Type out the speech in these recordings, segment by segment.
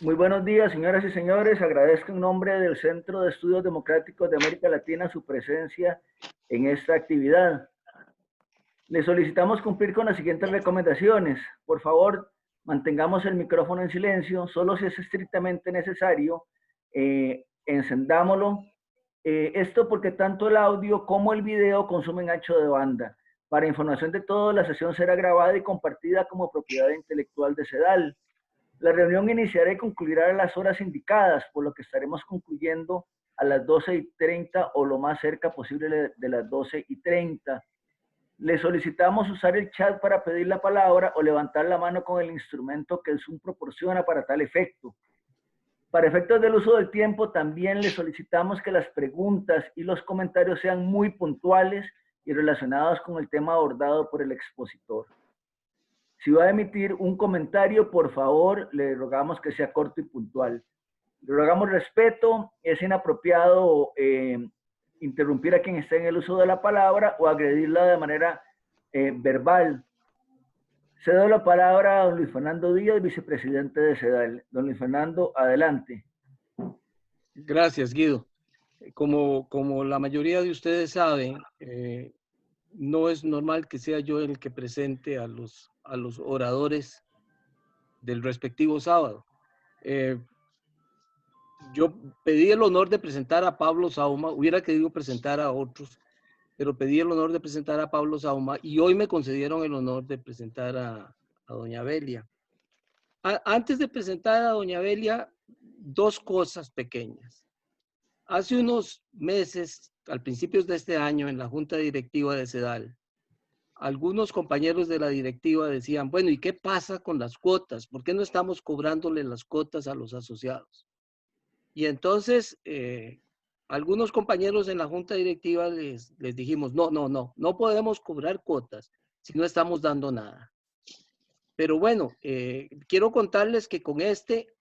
Muy buenos días, señoras y señores. Agradezco en nombre del Centro de Estudios Democráticos de América Latina su presencia en esta actividad. Le solicitamos cumplir con las siguientes recomendaciones. Por favor, mantengamos el micrófono en silencio, solo si es estrictamente necesario, encendámoslo. Esto porque tanto el audio como el video consumen ancho de banda. Para información de todo, la sesión será grabada y compartida como propiedad intelectual de CEDAL. La reunión iniciará y concluirá a las horas indicadas, por lo que estaremos concluyendo a las 12:30 o lo más cerca posible de las 12:30. Le solicitamos usar el chat para pedir la palabra o levantar la mano con el instrumento que el Zoom proporciona para tal efecto. Para efectos del uso del tiempo, también le solicitamos que las preguntas y los comentarios sean muy puntuales y relacionados con el tema abordado por el expositor. Si va a emitir un comentario, por favor, le rogamos que sea corto y puntual. Le rogamos respeto, es inapropiado interrumpir a quien está en el uso de la palabra o agredirla de manera verbal. Cedo la palabra a don Luis Fernando Díaz, vicepresidente de CEDAL. Don Luis Fernando, adelante. Gracias, Guido. Como la mayoría de ustedes saben, no es normal que sea yo el que presente a los oradores del respectivo sábado. Yo pedí el honor de presentar a Pablo Sauma, hubiera querido presentar a otros, pero pedí el honor de presentar a Pablo Sauma y hoy me concedieron el honor de presentar a doña Belia. Antes de presentar a doña Belia, dos cosas pequeñas. Hace unos meses, al principios de este año, en la junta directiva de CEDAL, algunos compañeros de la directiva decían, bueno, ¿y qué pasa con las cuotas? ¿Por qué no estamos cobrándole las cuotas a los asociados? Y entonces, algunos compañeros en la junta directiva les dijimos, no podemos cobrar cuotas si no estamos dando nada. Pero bueno, quiero contarles que con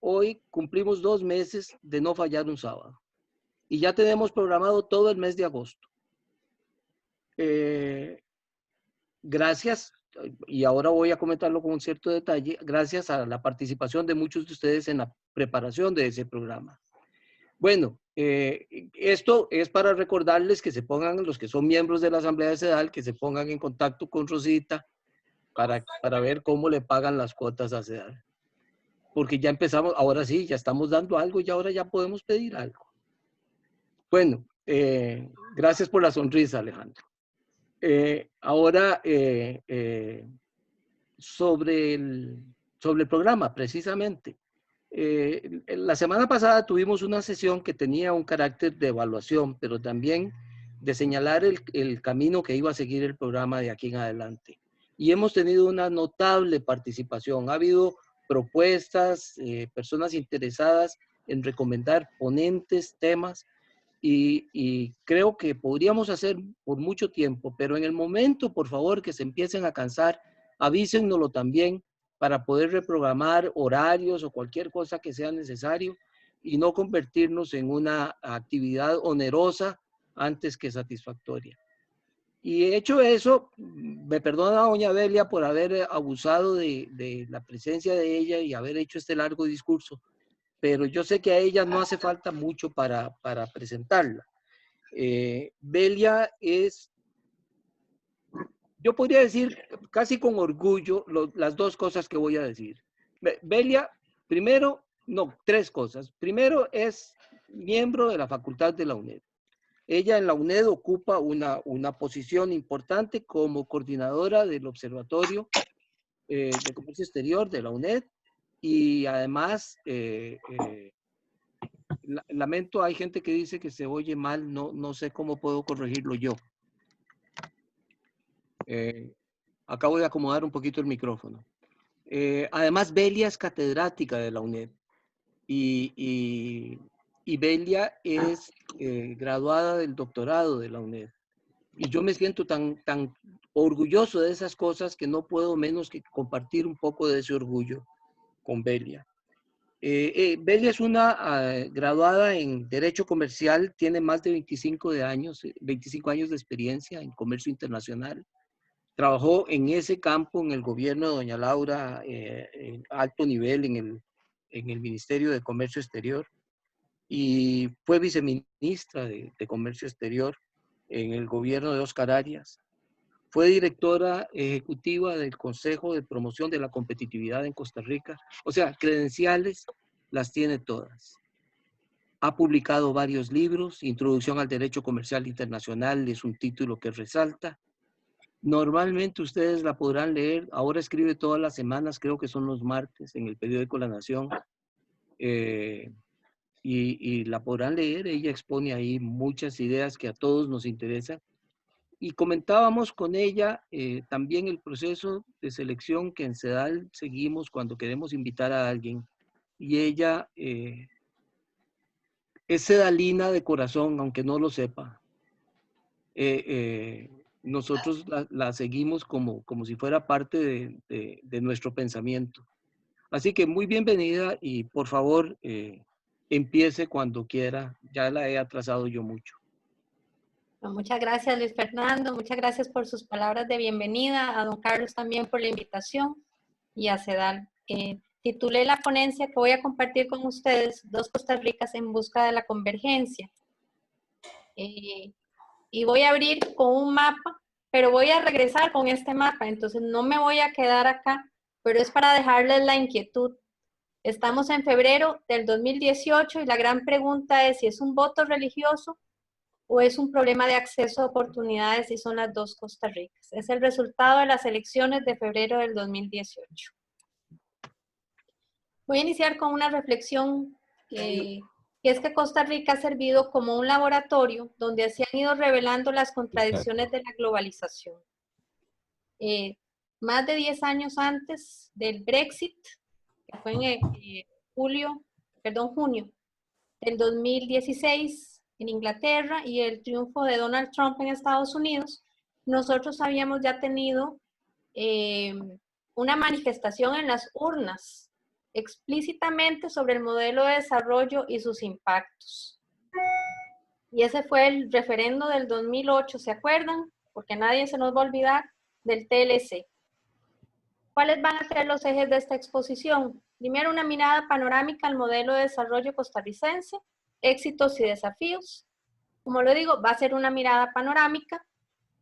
hoy cumplimos 2 meses de no fallar un sábado. Y ya tenemos programado todo el mes de agosto. Gracias, y ahora voy a comentarlo con un cierto detalle, gracias a la participación de muchos de ustedes en la preparación de ese programa. Bueno, esto es para recordarles que se pongan, los que son miembros de la Asamblea de CEDAL, que se pongan en contacto con Rosita para ver cómo le pagan las cuotas a CEDAL. Porque ya empezamos, ahora sí, ya estamos dando algo y ahora ya podemos pedir algo. Bueno, gracias por la sonrisa, Alejandro. Ahora, sobre el programa, precisamente. La semana pasada tuvimos una sesión que tenía un carácter de evaluación, pero también de señalar el camino que iba a seguir el programa de aquí en adelante. Y hemos tenido una notable participación. Ha habido propuestas, personas interesadas en recomendar ponentes, temas, y creo que podríamos hacer por mucho tiempo, pero en el momento, por favor, que se empiecen a cansar, avísennoslo también para poder reprogramar horarios o cualquier cosa que sea necesario y no convertirnos en una actividad onerosa antes que satisfactoria. Y hecho eso, me perdona doña Belia por haber abusado de la presencia de ella y haber hecho este largo discurso, pero yo sé que a ella no hace falta mucho para presentarla. Belia es, yo podría decir casi con orgullo las dos cosas que voy a decir. Belia, primero, no, tres cosas. Primero, es miembro de la Facultad de la UNED. Ella en la UNED ocupa una posición importante como coordinadora del Observatorio de Comercio Exterior de la UNED y además, lamento, hay gente que dice que se oye mal, no sé cómo puedo corregirlo yo. Acabo de acomodar un poquito el micrófono. Además, Belia es catedrática de la UNED y Belia es graduada del doctorado de la UNED. Y yo me siento tan orgulloso de esas cosas que no puedo menos que compartir un poco de ese orgullo con Belia. Belia es una graduada en Derecho Comercial, tiene más de 25 años de experiencia en comercio internacional. Trabajó en ese campo en el gobierno de doña Laura, en alto nivel, en el Ministerio de Comercio Exterior y fue viceministra de Comercio Exterior en el gobierno de Oscar Arias. Fue directora ejecutiva del Consejo de Promoción de la Competitividad en Costa Rica. O sea, credenciales las tiene todas. Ha publicado varios libros. Introducción al Derecho Comercial Internacional es un título que resalta. Normalmente ustedes la podrán leer. Ahora escribe todas las semanas, creo que son los martes, en el periódico La Nación. Y la podrán leer. Ella expone ahí muchas ideas que a todos nos interesan. Y comentábamos con ella también el proceso de selección que en CEDAL seguimos cuando queremos invitar a alguien. Y ella es sedalina de corazón, aunque no lo sepa. Nosotros la seguimos como si fuera parte de nuestro pensamiento. Así que muy bienvenida y por favor empiece cuando quiera. Ya la he atrasado yo mucho. Muchas gracias, Luis Fernando. Muchas gracias por sus palabras de bienvenida. A don Carlos también por la invitación y a CEDAL. Titulé la ponencia que voy a compartir con ustedes, Dos Costa Ricas en busca de la convergencia. Y voy a abrir con un mapa, pero voy a regresar con este mapa, entonces no me voy a quedar acá, pero es para dejarles la inquietud. Estamos en febrero del 2018 y la gran pregunta es si es un voto religioso o es un problema de acceso a oportunidades y son las dos Costa Ricas. Es el resultado de las elecciones de febrero del 2018. Voy a iniciar con una reflexión que es que Costa Rica ha servido como un laboratorio donde se han ido revelando las contradicciones de la globalización. Más de 10 años antes del Brexit, que fue en junio del 2016 en Inglaterra y el triunfo de Donald Trump en Estados Unidos, nosotros habíamos ya tenido una manifestación en las urnas explícitamente sobre el modelo de desarrollo y sus impactos. Y ese fue el referendo del 2008, ¿se acuerdan? Porque nadie se nos va a olvidar del TLC. ¿Cuáles van a ser los ejes de esta exposición? Primero, una mirada panorámica al modelo de desarrollo costarricense, éxitos y desafíos. Como lo digo, va a ser una mirada panorámica.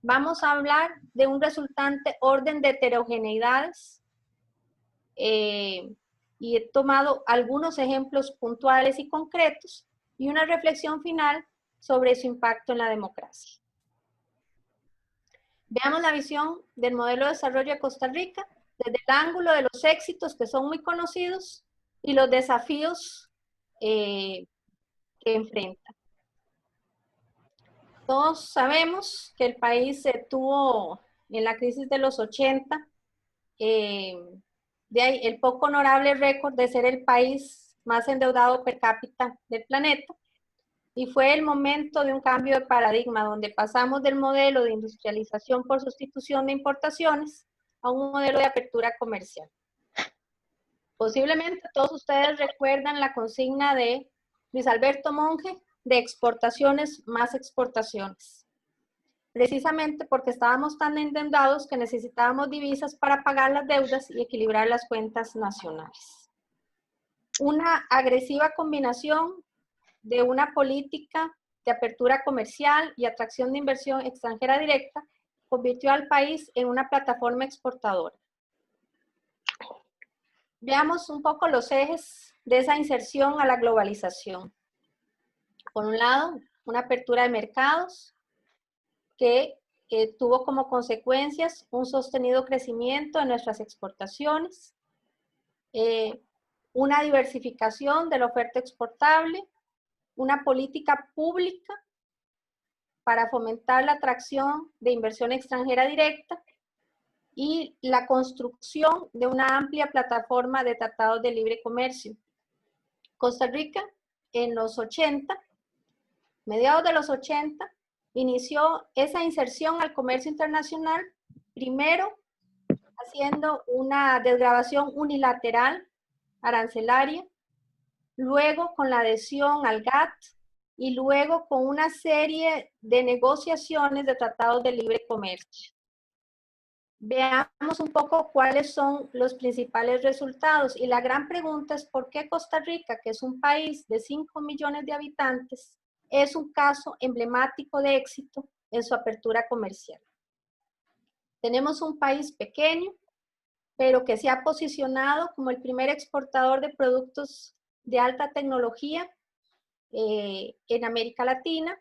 Vamos a hablar de un resultante orden de heterogeneidades y he tomado algunos ejemplos puntuales y concretos y una reflexión final sobre su impacto en la democracia. Veamos la visión del modelo de desarrollo de Costa Rica desde el ángulo de los éxitos que son muy conocidos y los desafíos que enfrenta. Todos sabemos que el país tuvo en la crisis de los 80 de ahí el poco honorable récord de ser el país más endeudado per cápita del planeta, y fue el momento de un cambio de paradigma donde pasamos del modelo de industrialización por sustitución de importaciones a un modelo de apertura comercial. Posiblemente todos ustedes recuerdan la consigna de Luis Alberto Monge de exportaciones más exportaciones. Precisamente porque estábamos tan endeudados que necesitábamos divisas para pagar las deudas y equilibrar las cuentas nacionales. Una agresiva combinación de una política de apertura comercial y atracción de inversión extranjera directa convirtió al país en una plataforma exportadora. Veamos un poco los ejes de esa inserción a la globalización. Por un lado, una apertura de mercados que tuvo como consecuencias un sostenido crecimiento en nuestras exportaciones, una diversificación de la oferta exportable, una política pública para fomentar la atracción de inversión extranjera directa y la construcción de una amplia plataforma de tratados de libre comercio. Costa Rica en los 80, mediados de los 80, inició esa inserción al comercio internacional, primero haciendo una desgravación unilateral arancelaria, luego con la adhesión al GATT y luego con una serie de negociaciones de tratados de libre comercio. veamos un poco cuáles son los principales resultados. Y la gran pregunta es por qué Costa Rica, que es un país de 5 millones de habitantes, es un caso emblemático de éxito en su apertura comercial. Tenemos un país pequeño, pero que se ha posicionado como el primer exportador de productos de alta tecnología en América Latina.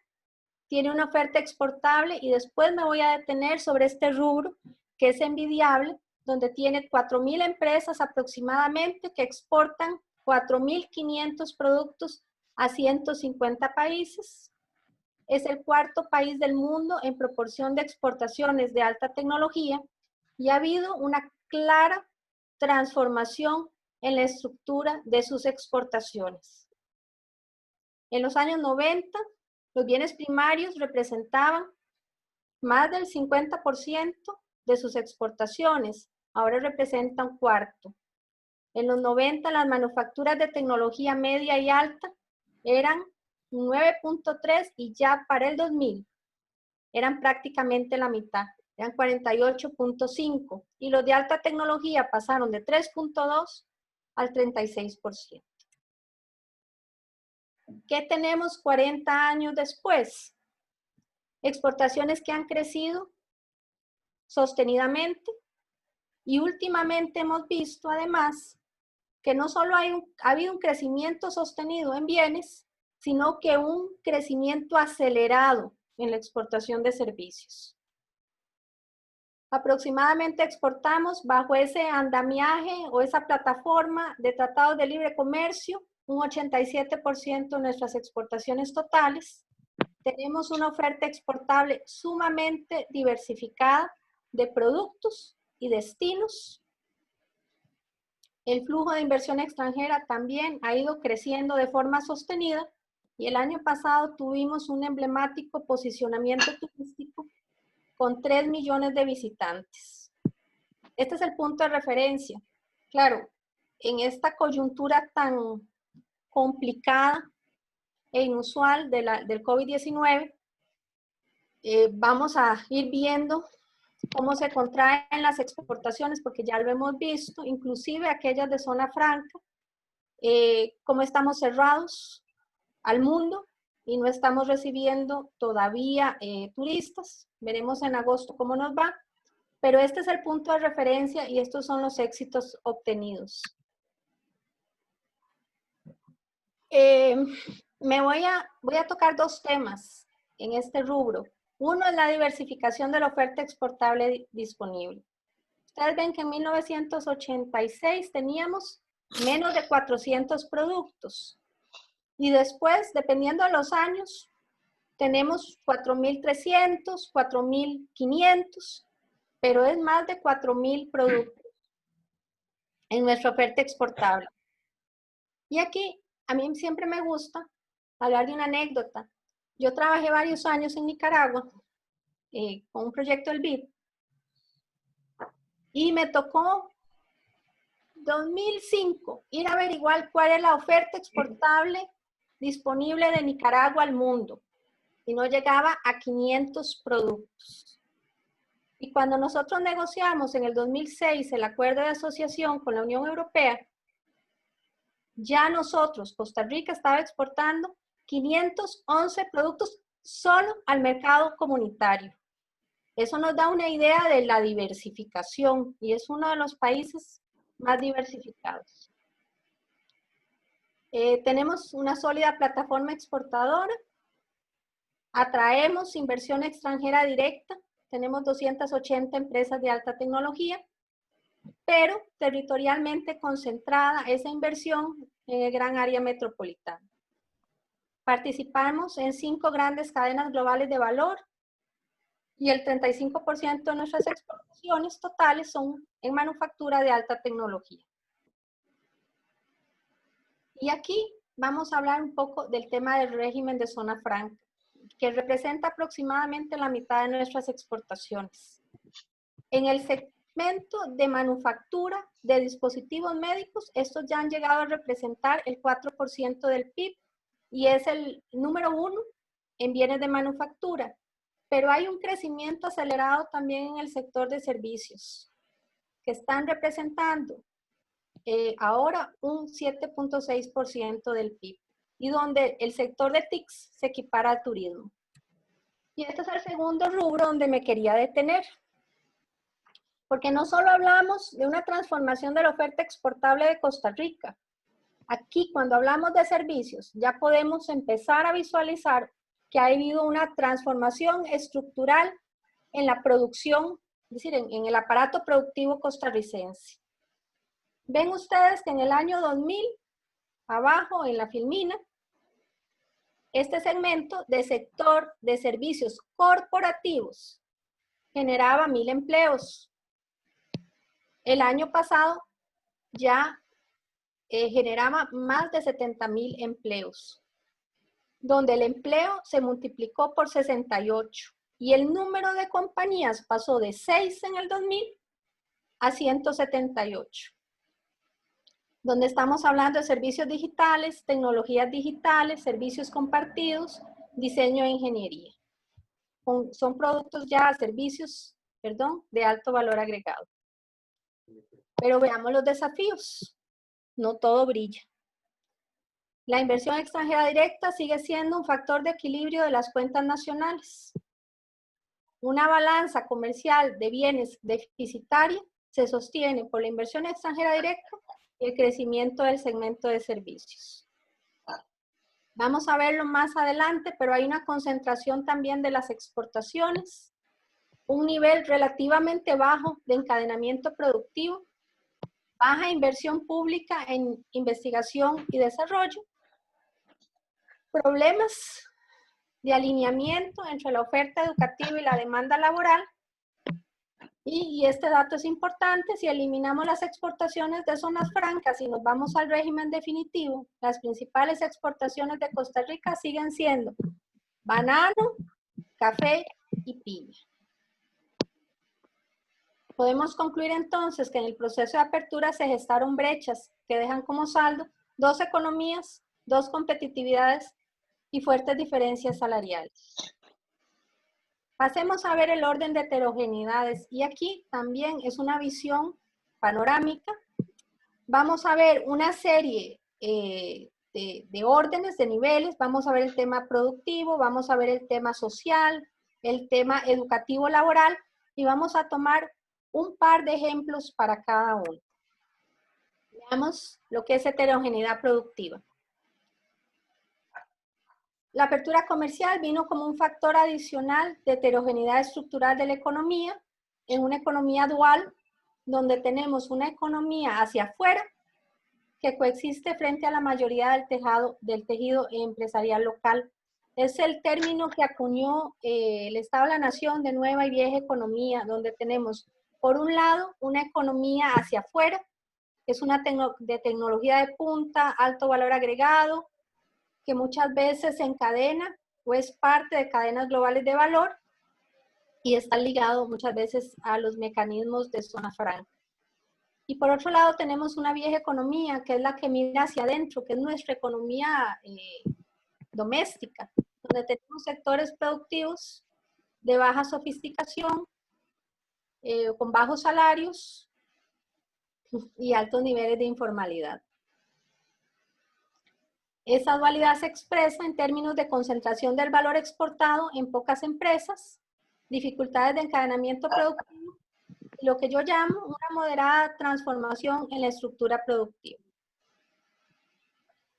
Tiene una oferta exportable y después me voy a detener sobre este rubro que es envidiable, donde tiene 4.000 empresas aproximadamente que exportan 4.500 productos a 150 países. Es el cuarto país del mundo en proporción de exportaciones de alta tecnología y ha habido una clara transformación en la estructura de sus exportaciones. En los años 90, los bienes primarios representaban más del 50% de sus exportaciones, ahora representa un cuarto. En los 90, las manufacturas de tecnología media y alta eran 9.3 y ya para el 2000 eran prácticamente la mitad, eran 48.5 y los de alta tecnología pasaron de 3.2 al 36%. ¿Qué tenemos 40 años después? Exportaciones que han crecido sostenidamente y últimamente hemos visto además que no solo ha habido un crecimiento sostenido en bienes, sino que un crecimiento acelerado en la exportación de servicios. Aproximadamente exportamos bajo ese andamiaje o esa plataforma de tratados de libre comercio un 87% de nuestras exportaciones totales. Tenemos una oferta exportable sumamente diversificada de productos y destinos. El flujo de inversión extranjera también ha ido creciendo de forma sostenida y el año pasado tuvimos un emblemático posicionamiento turístico con 3 millones de visitantes. Este es el punto de referencia. Claro, en esta coyuntura tan complicada e inusual del COVID-19, vamos a ir viendo cómo se contraen las exportaciones, porque ya lo hemos visto, inclusive aquellas de zona franca, cómo estamos cerrados al mundo y no estamos recibiendo todavía turistas. Veremos en agosto cómo nos va, pero este es el punto de referencia y estos son los éxitos obtenidos. Voy a tocar dos temas en este rubro. Uno es la diversificación de la oferta exportable disponible. Ustedes ven que en 1986 teníamos menos de 400 productos. Y después, dependiendo de los años, tenemos 4.300, 4.500, pero es más de 4.000 productos en nuestra oferta exportable. Y aquí, a mí siempre me gusta hablar de una anécdota. Yo trabajé varios años en Nicaragua con un proyecto del BID y me tocó 2005 ir a averiguar cuál es la oferta exportable disponible de Nicaragua al mundo y no llegaba a 500 productos. Y cuando nosotros negociamos en el 2006 el acuerdo de asociación con la Unión Europea, ya nosotros, Costa Rica, estaba exportando 511 productos solo al mercado comunitario. Eso nos da una idea de la diversificación y es uno de los países más diversificados. Tenemos una sólida plataforma exportadora, atraemos inversión extranjera directa, tenemos 280 empresas de alta tecnología, pero territorialmente concentrada esa inversión en el gran área metropolitana. Participamos en 5 grandes cadenas globales de valor y el 35% de nuestras exportaciones totales son en manufactura de alta tecnología. Y aquí vamos a hablar un poco del tema del régimen de zona franca, que representa aproximadamente la mitad de nuestras exportaciones. En el segmento de manufactura de dispositivos médicos, estos ya han llegado a representar el 4% del PIB y es el número 1 en bienes de manufactura. pero hay un crecimiento acelerado también en el sector de servicios, que están representando ahora un 7.6% del PIB, y donde el sector de TICs se equipara al turismo. Y este es el segundo rubro donde me quería detener, porque no solo hablamos de una transformación de la oferta exportable de Costa Rica. Aquí, cuando hablamos de servicios, ya podemos empezar a visualizar que ha habido una transformación estructural en la producción, es decir, en el aparato productivo costarricense. Ven ustedes que en el año 2000, abajo en la filmina, este segmento de sector de servicios corporativos generaba 1,000 empleos. El año pasado ya generaba más de 70,000 empleos, donde el empleo se multiplicó por 68 y el número de compañías pasó de 6 en el 2000 a 178, donde estamos hablando de servicios digitales, tecnologías digitales, servicios compartidos, diseño e ingeniería. Son productos ya, servicios, de alto valor agregado. Pero veamos los desafíos. No todo brilla. La inversión extranjera directa sigue siendo un factor de equilibrio de las cuentas nacionales. Una balanza comercial de bienes deficitaria se sostiene por la inversión extranjera directa y el crecimiento del segmento de servicios. Vamos a verlo más adelante, pero hay una concentración también de las exportaciones, un nivel relativamente bajo de encadenamiento productivo, baja inversión pública en investigación y desarrollo, problemas de alineamiento entre la oferta educativa y la demanda laboral, y este dato es importante: si eliminamos las exportaciones de zonas francas y nos vamos al régimen definitivo, las principales exportaciones de Costa Rica siguen siendo banano, café y piña. Podemos concluir entonces que en el proceso de apertura se gestaron brechas que dejan como saldo 2 economías, 2 competitividades y fuertes diferencias salariales. Pasemos a ver el orden de heterogeneidades, y aquí también es una visión panorámica. Vamos a ver una serie de órdenes, de niveles. Vamos a ver el tema productivo, vamos a ver el tema social, el tema educativo laboral, y vamos a tomar un par de ejemplos para cada uno. Veamos lo que es heterogeneidad productiva. La apertura comercial vino como un factor adicional de heterogeneidad estructural de la economía, en una economía dual, donde tenemos una economía hacia afuera que coexiste frente a la mayoría del tejido empresarial local. Es el término que acuñó el Estado de la Nación de nueva y vieja economía, donde tenemos, por un lado, una economía hacia afuera, que es una de tecnología de punta, alto valor agregado, que muchas veces se encadena o es parte de cadenas globales de valor y está ligado muchas veces a los mecanismos de zona franca. Y por otro lado tenemos una vieja economía, que es la que mira hacia adentro, que es nuestra economía doméstica, donde tenemos sectores productivos de baja sofisticación, con bajos salarios y altos niveles de informalidad. Esa dualidad se expresa en términos de concentración del valor exportado en pocas empresas, dificultades de encadenamiento productivo, y lo que yo llamo una moderada transformación en la estructura productiva.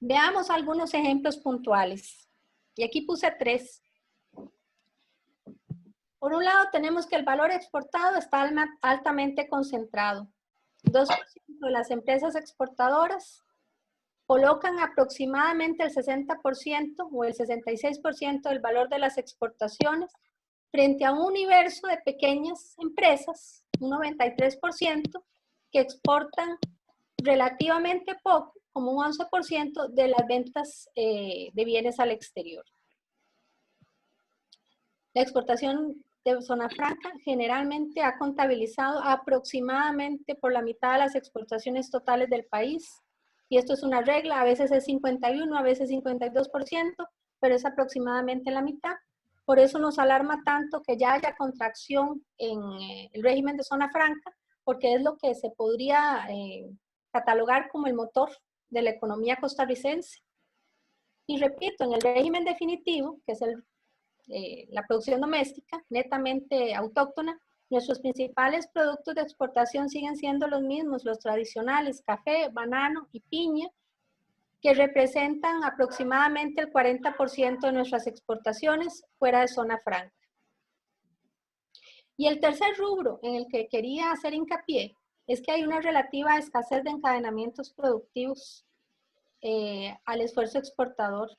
Veamos algunos ejemplos puntuales. Y aquí puse 3. Por un lado tenemos que el valor exportado está altamente concentrado. 2% de las empresas exportadoras colocan aproximadamente el 60% o el 66% del valor de las exportaciones frente a un universo de pequeñas empresas, un 93%, que exportan relativamente poco, como un 11% de las ventas de bienes al exterior. La exportación de zona franca generalmente ha contabilizado aproximadamente por la mitad de las exportaciones totales del país. Y esto es una regla, a veces es 51, a veces 52%, pero es aproximadamente la mitad. Por eso nos alarma tanto que ya haya contracción en el régimen de zona franca, porque es lo que se podría catalogar como el motor de la economía costarricense. Y repito, en el régimen definitivo, que es la producción doméstica, netamente autóctona, nuestros principales productos de exportación siguen siendo los mismos, los tradicionales, café, banano y piña, que representan aproximadamente el 40% de nuestras exportaciones fuera de zona franca. Y el tercer rubro en el que quería hacer hincapié es que hay una relativa escasez de encadenamientos productivos al esfuerzo exportador.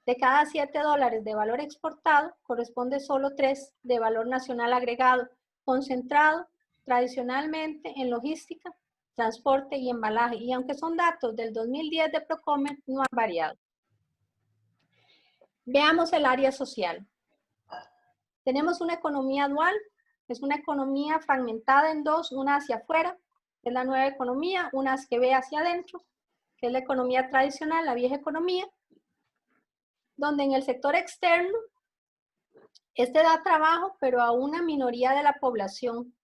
De cada $7 de valor exportado, corresponde solo 3 de valor nacional agregado, concentrado tradicionalmente en logística, transporte y embalaje. Y aunque son datos del 2010 de Procomer, no han variado. Veamos el área social. Tenemos una economía dual, es una economía fragmentada en dos, una hacia afuera, que es la nueva economía, una que ve hacia adentro, que es la economía tradicional, la vieja economía, donde en el sector externo, da trabajo, pero a una minoría de la población.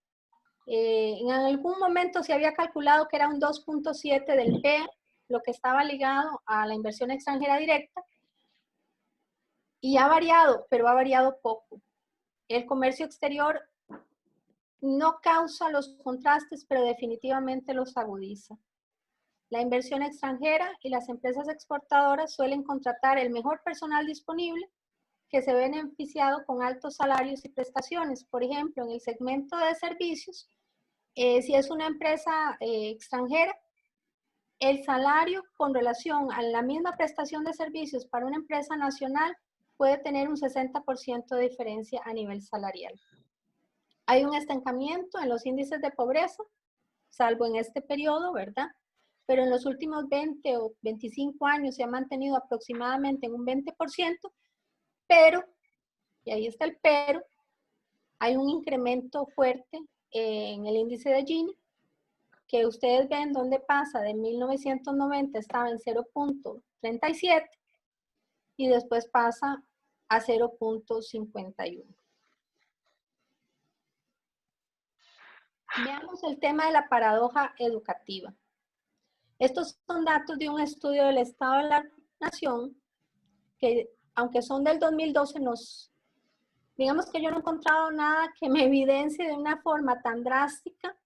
En algún momento se había calculado que era un 2.7 del PIB, lo que estaba ligado a la inversión extranjera directa, y ha variado, pero ha variado poco. El comercio exterior no causa los contrastes, pero definitivamente los agudiza. La inversión extranjera y las empresas exportadoras suelen contratar el mejor personal disponible que se ve beneficiado con altos salarios y prestaciones. Por ejemplo, en el segmento de servicios, si es una empresa extranjera, el salario con relación a la misma prestación de servicios para una empresa nacional puede tener un 60% de diferencia a nivel salarial. Hay un estancamiento en los índices de pobreza, salvo en este periodo, ¿verdad? Pero en los últimos 20 o 25 años se ha mantenido aproximadamente en un 20%, pero, y ahí está el pero, hay un incremento fuerte en el índice de Gini, que ustedes ven dónde pasa, de 1990 estaba en 0.37 y después pasa a 0.51. Veamos el tema de la paradoja educativa. Estos son datos de un estudio del Estado de la Nación que, aunque son del 2012, digamos que yo no he encontrado nada que me evidencie de una forma tan drástica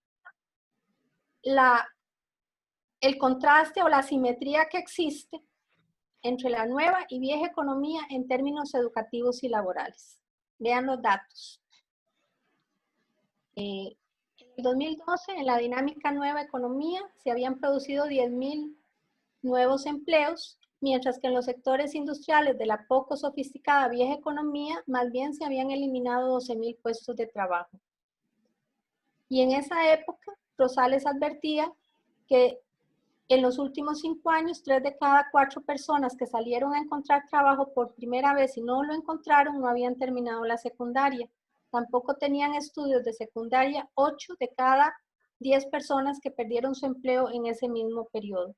el contraste o la asimetría que existe entre la nueva y vieja economía en términos educativos y laborales. Vean los datos. En el 2012, en la dinámica nueva economía, se habían producido 10.000 nuevos empleos, mientras que en los sectores industriales de la poco sofisticada vieja economía, más bien se habían eliminado 12.000 puestos de trabajo. Y en esa época, Rosales advertía que en los últimos 5 años, 3 de cada 4 personas que salieron a encontrar trabajo por primera vez y no lo encontraron, no habían terminado la secundaria. Tampoco tenían estudios de secundaria 8 de cada 10 personas que perdieron su empleo en ese mismo periodo.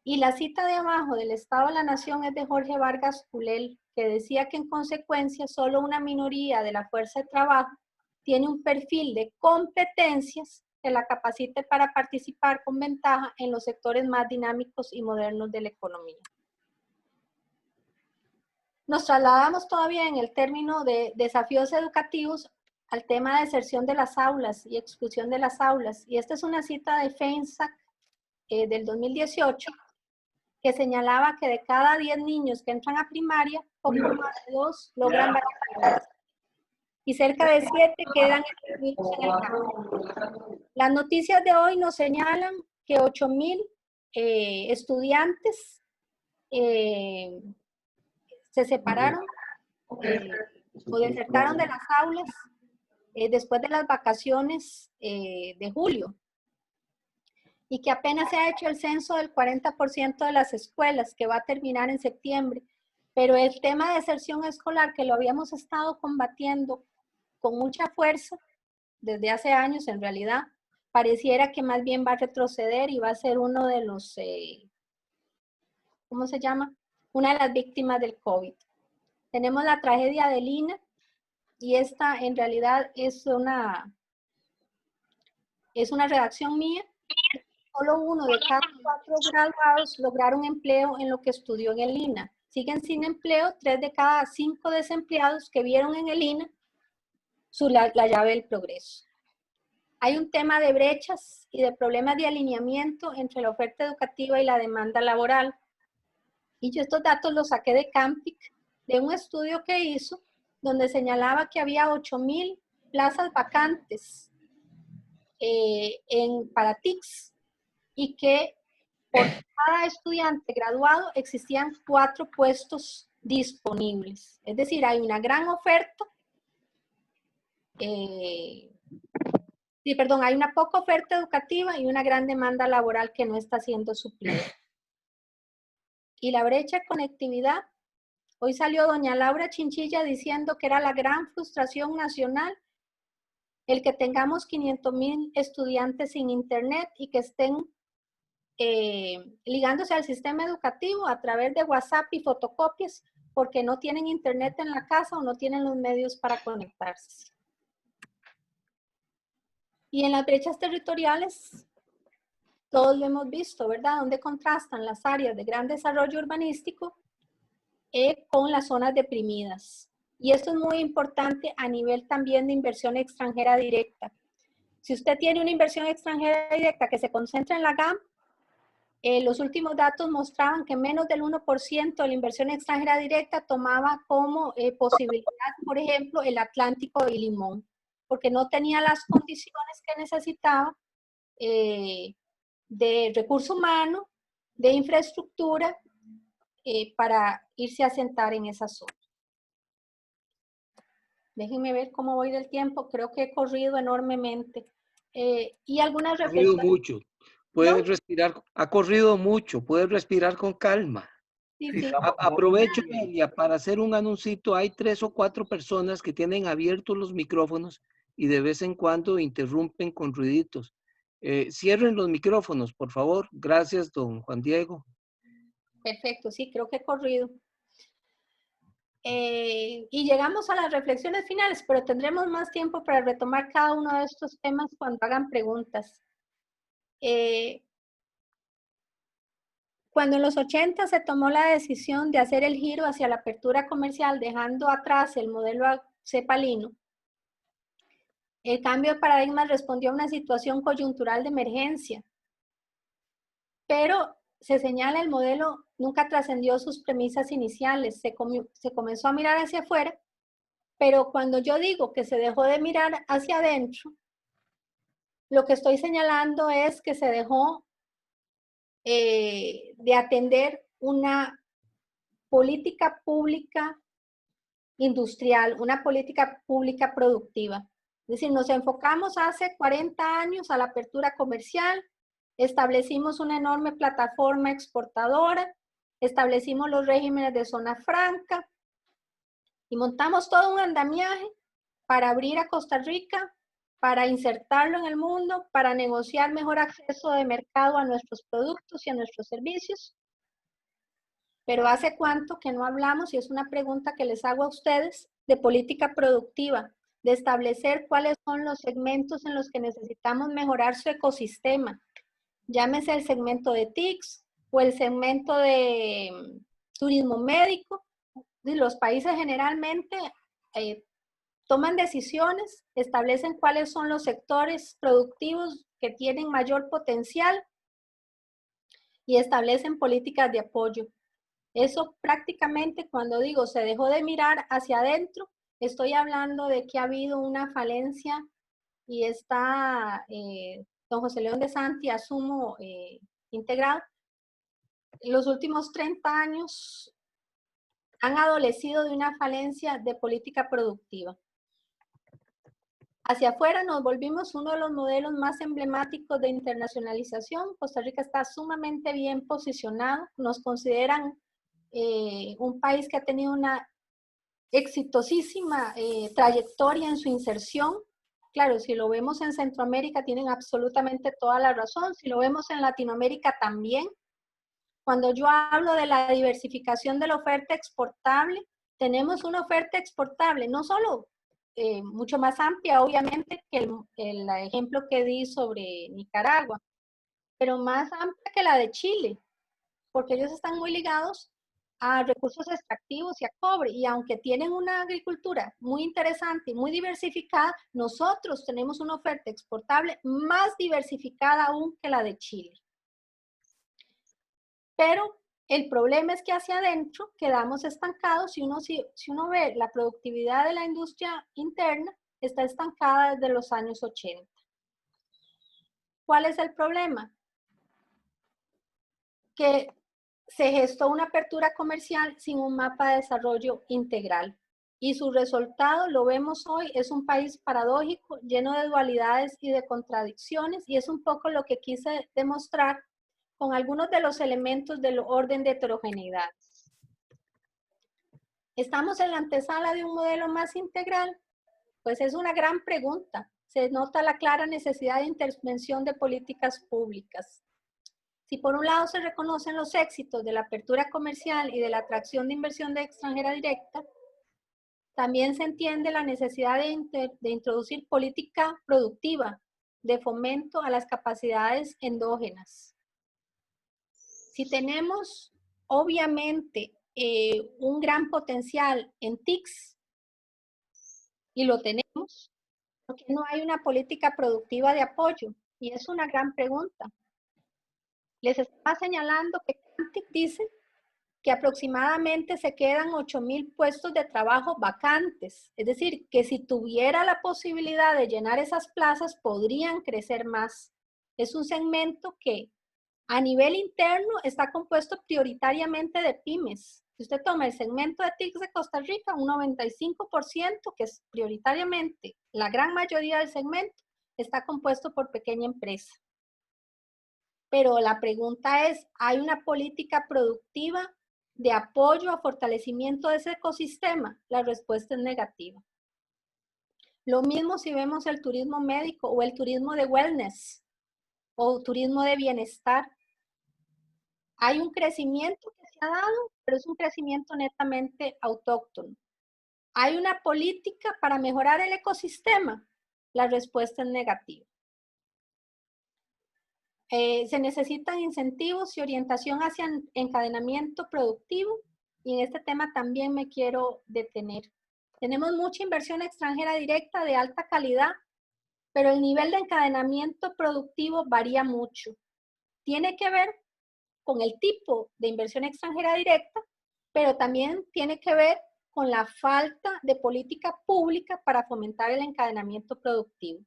Y la cita de abajo del Estado de la Nación es de Jorge Vargas Culel, que decía que en consecuencia solo una minoría de la fuerza de trabajo tiene un perfil de competencias que la capacite para participar con ventaja en los sectores más dinámicos y modernos de la economía. Nos trasladamos todavía en el término de desafíos educativos al tema de deserción de las aulas y exclusión de las aulas. Y esta es una cita de FEINSAC del 2018 que señalaba que de cada 10 niños que entran a primaria, poco más de 2 logran bachillerato y cerca de 7 quedan excluidos en el campo. Las noticias de hoy nos señalan que 8.000 estudiantes se separaron o desertaron de las aulas después de las vacaciones de julio, y que apenas se ha hecho el censo del 40% de las escuelas, que va a terminar en septiembre. Pero el tema de deserción escolar, que lo habíamos estado combatiendo con mucha fuerza desde hace años, en realidad, pareciera que más bien va a retroceder y va a ser uno de los, ¿cómo se llama? Una de las víctimas del COVID. Tenemos la tragedia de Lina, y esta en realidad es una redacción mía. Solo 1 de cada 4 graduados lograron empleo en lo que estudió en el INA. Siguen sin empleo 3 de cada 5 desempleados que vieron en el INA la llave del progreso. Hay un tema de brechas y de problemas de alineamiento entre la oferta educativa y la demanda laboral. Y yo estos datos los saqué de Campic, de un estudio que hizo, donde señalaba que había 8,000 plazas vacantes para TICS, y que por cada estudiante graduado existían 4 puestos disponibles. Es decir, hay una gran oferta, hay una poca oferta educativa y una gran demanda laboral que no está siendo suplida. Y la brecha de conectividad, hoy salió doña Laura Chinchilla diciendo que era la gran frustración nacional el que tengamos 500,000 estudiantes sin internet y que estén ligándose al sistema educativo a través de WhatsApp y fotocopias porque no tienen internet en la casa o no tienen los medios para conectarse. Y en las brechas territoriales, todos lo hemos visto, ¿verdad? Donde contrastan las áreas de gran desarrollo urbanístico con las zonas deprimidas. Y esto es muy importante a nivel también de inversión extranjera directa. Si usted tiene una inversión extranjera directa que se concentra en la GAM, los últimos datos mostraban que menos del 1% de la inversión extranjera directa tomaba como posibilidad, por ejemplo, el Atlántico y Limón, porque no tenía las condiciones que necesitaba de recurso humano, de infraestructura, para irse a asentar en esa zona. Déjenme ver cómo voy del tiempo. Creo que he corrido enormemente. Y algunas reflexiones. Ha corrido mucho. Puedes respirar. Ha corrido mucho. Puedes respirar con calma. Sí, sí. Aprovecho, Emilia, para hacer un anuncito. Hay 3 o 4 personas que tienen abiertos los micrófonos y de vez en cuando interrumpen con ruiditos. Cierren los micrófonos, por favor. Gracias, don Juan Diego. Perfecto, sí, creo que he corrido. Y llegamos a las reflexiones finales, pero tendremos más tiempo para retomar cada uno de estos temas cuando hagan preguntas. Cuando en los 80 se tomó la decisión de hacer el giro hacia la apertura comercial, dejando atrás el modelo cepalino, el cambio de paradigma respondió a una situación coyuntural de emergencia, pero se señala el modelo nunca trascendió sus premisas iniciales, se comenzó a mirar hacia afuera, pero cuando yo digo que se dejó de mirar hacia adentro, lo que estoy señalando es que se dejó de atender una política pública industrial, una política pública productiva. Es decir, nos enfocamos hace 40 años a la apertura comercial, establecimos una enorme plataforma exportadora, establecimos los regímenes de zona franca y montamos todo un andamiaje para abrir a Costa Rica, para insertarlo en el mundo, para negociar mejor acceso de mercado a nuestros productos y a nuestros servicios. Pero ¿hace cuánto que no hablamos? Y es una pregunta que les hago a ustedes, de política productiva, de establecer cuáles son los segmentos en los que necesitamos mejorar su ecosistema. Llámese el segmento de TICS o el segmento de turismo médico. Los países generalmente toman decisiones, establecen cuáles son los sectores productivos que tienen mayor potencial y establecen políticas de apoyo. Eso prácticamente, cuando digo se dejó de mirar hacia adentro, estoy hablando de que ha habido una falencia y está don José León de Santi, asumo, integrado. Los últimos 30 años han adolecido de una falencia de política productiva. Hacia afuera nos volvimos uno de los modelos más emblemáticos de internacionalización. Costa Rica está sumamente bien posicionado. Nos consideran un país que ha tenido una exitosísima trayectoria en su inserción. Claro, si lo vemos en Centroamérica tienen absolutamente toda la razón. Si lo vemos en Latinoamérica también. Cuando yo hablo de la diversificación de la oferta exportable, tenemos una oferta exportable, no solo mucho más amplia, obviamente, que el ejemplo que di sobre Nicaragua, pero más amplia que la de Chile, porque ellos están muy ligados a recursos extractivos y a cobre, y aunque tienen una agricultura muy interesante y muy diversificada, nosotros tenemos una oferta exportable más diversificada aún que la de Chile. Pero el problema es que hacia adentro quedamos estancados. Si uno ve la productividad de la industria interna, está estancada desde los años 80. ¿Cuál es el problema? Que se gestó una apertura comercial sin un mapa de desarrollo integral. Y su resultado, lo vemos hoy, es un país paradójico, lleno de dualidades y de contradicciones, y es un poco lo que quise demostrar con algunos de los elementos del orden de heterogeneidad. ¿Estamos en la antesala de un modelo más integral? Pues es una gran pregunta. Se nota la clara necesidad de intervención de políticas públicas. Si por un lado se reconocen los éxitos de la apertura comercial y de la atracción de inversión extranjera directa, también se entiende la necesidad de introducir política productiva de fomento a las capacidades endógenas. Si tenemos, obviamente, un gran potencial en TICs, y lo tenemos, ¿por qué no hay una política productiva de apoyo? Y es una gran pregunta. Les estaba señalando que Camtic dice que aproximadamente se quedan 8,000 puestos de trabajo vacantes. Es decir, que si tuviera la posibilidad de llenar esas plazas, podrían crecer más. Es un segmento que a nivel interno está compuesto prioritariamente de pymes. Si usted toma el segmento de TICs de Costa Rica, un 95%, que es prioritariamente la gran mayoría del segmento, está compuesto por pequeña empresa. Pero la pregunta es, ¿hay una política productiva de apoyo a fortalecimiento de ese ecosistema? La respuesta es negativa. Lo mismo si vemos el turismo médico o el turismo de wellness o turismo de bienestar. Hay un crecimiento que se ha dado, pero es un crecimiento netamente autóctono. ¿Hay una política para mejorar el ecosistema? La respuesta es negativa. Se necesitan incentivos y orientación hacia encadenamiento productivo, y en este tema también me quiero detener. Tenemos mucha inversión extranjera directa de alta calidad, pero el nivel de encadenamiento productivo varía mucho. Tiene que ver con el tipo de inversión extranjera directa, pero también tiene que ver con la falta de política pública para fomentar el encadenamiento productivo.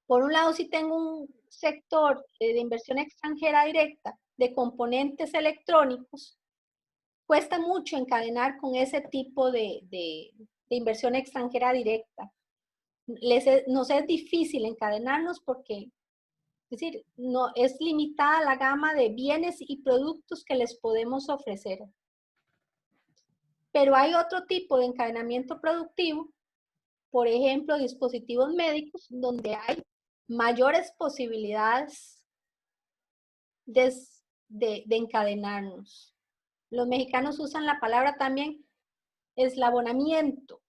Por un lado, si tengo un sector de inversión extranjera directa de componentes electrónicos, cuesta mucho encadenar con ese tipo de inversión extranjera directa. Nos es difícil encadenarnos porque, es decir, no, es limitada la gama de bienes y productos que les podemos ofrecer. Pero hay otro tipo de encadenamiento productivo, por ejemplo, dispositivos médicos, donde hay mayores posibilidades de encadenarnos. Los mexicanos usan la palabra también eslabonamiento,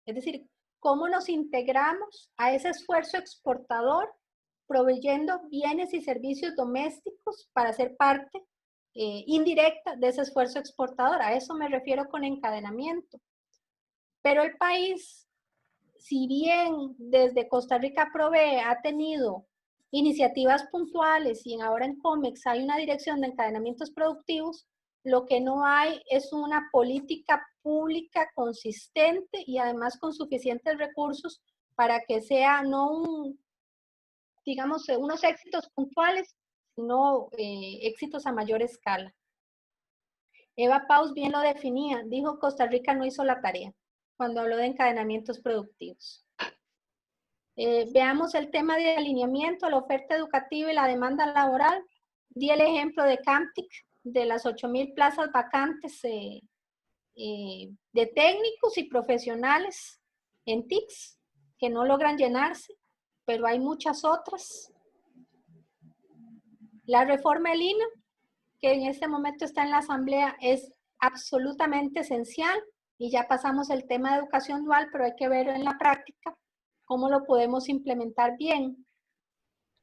es decir, cómo nos integramos a ese esfuerzo exportador proveyendo bienes y servicios domésticos para ser parte indirecta de ese esfuerzo exportador. A eso me refiero con encadenamiento. Pero el país, si bien desde Costa Rica Provee ha tenido iniciativas puntuales y ahora en COMEX hay una dirección de encadenamientos productivos, lo que no hay es una política pública consistente y además con suficientes recursos para que sea no digamos, unos éxitos puntuales, sino éxitos a mayor escala. Eva Paus bien lo definía, dijo Costa Rica no hizo la tarea cuando habló de encadenamientos productivos. Veamos el tema de alineamiento, la oferta educativa y la demanda laboral. Di el ejemplo de Camtic, de las 8,000 plazas vacantes de técnicos y profesionales en TICs que no logran llenarse, pero hay muchas otras. La reforma del INA, que en este momento está en la Asamblea, es absolutamente esencial, y ya pasamos el tema de educación dual, pero hay que ver en la práctica cómo lo podemos implementar bien.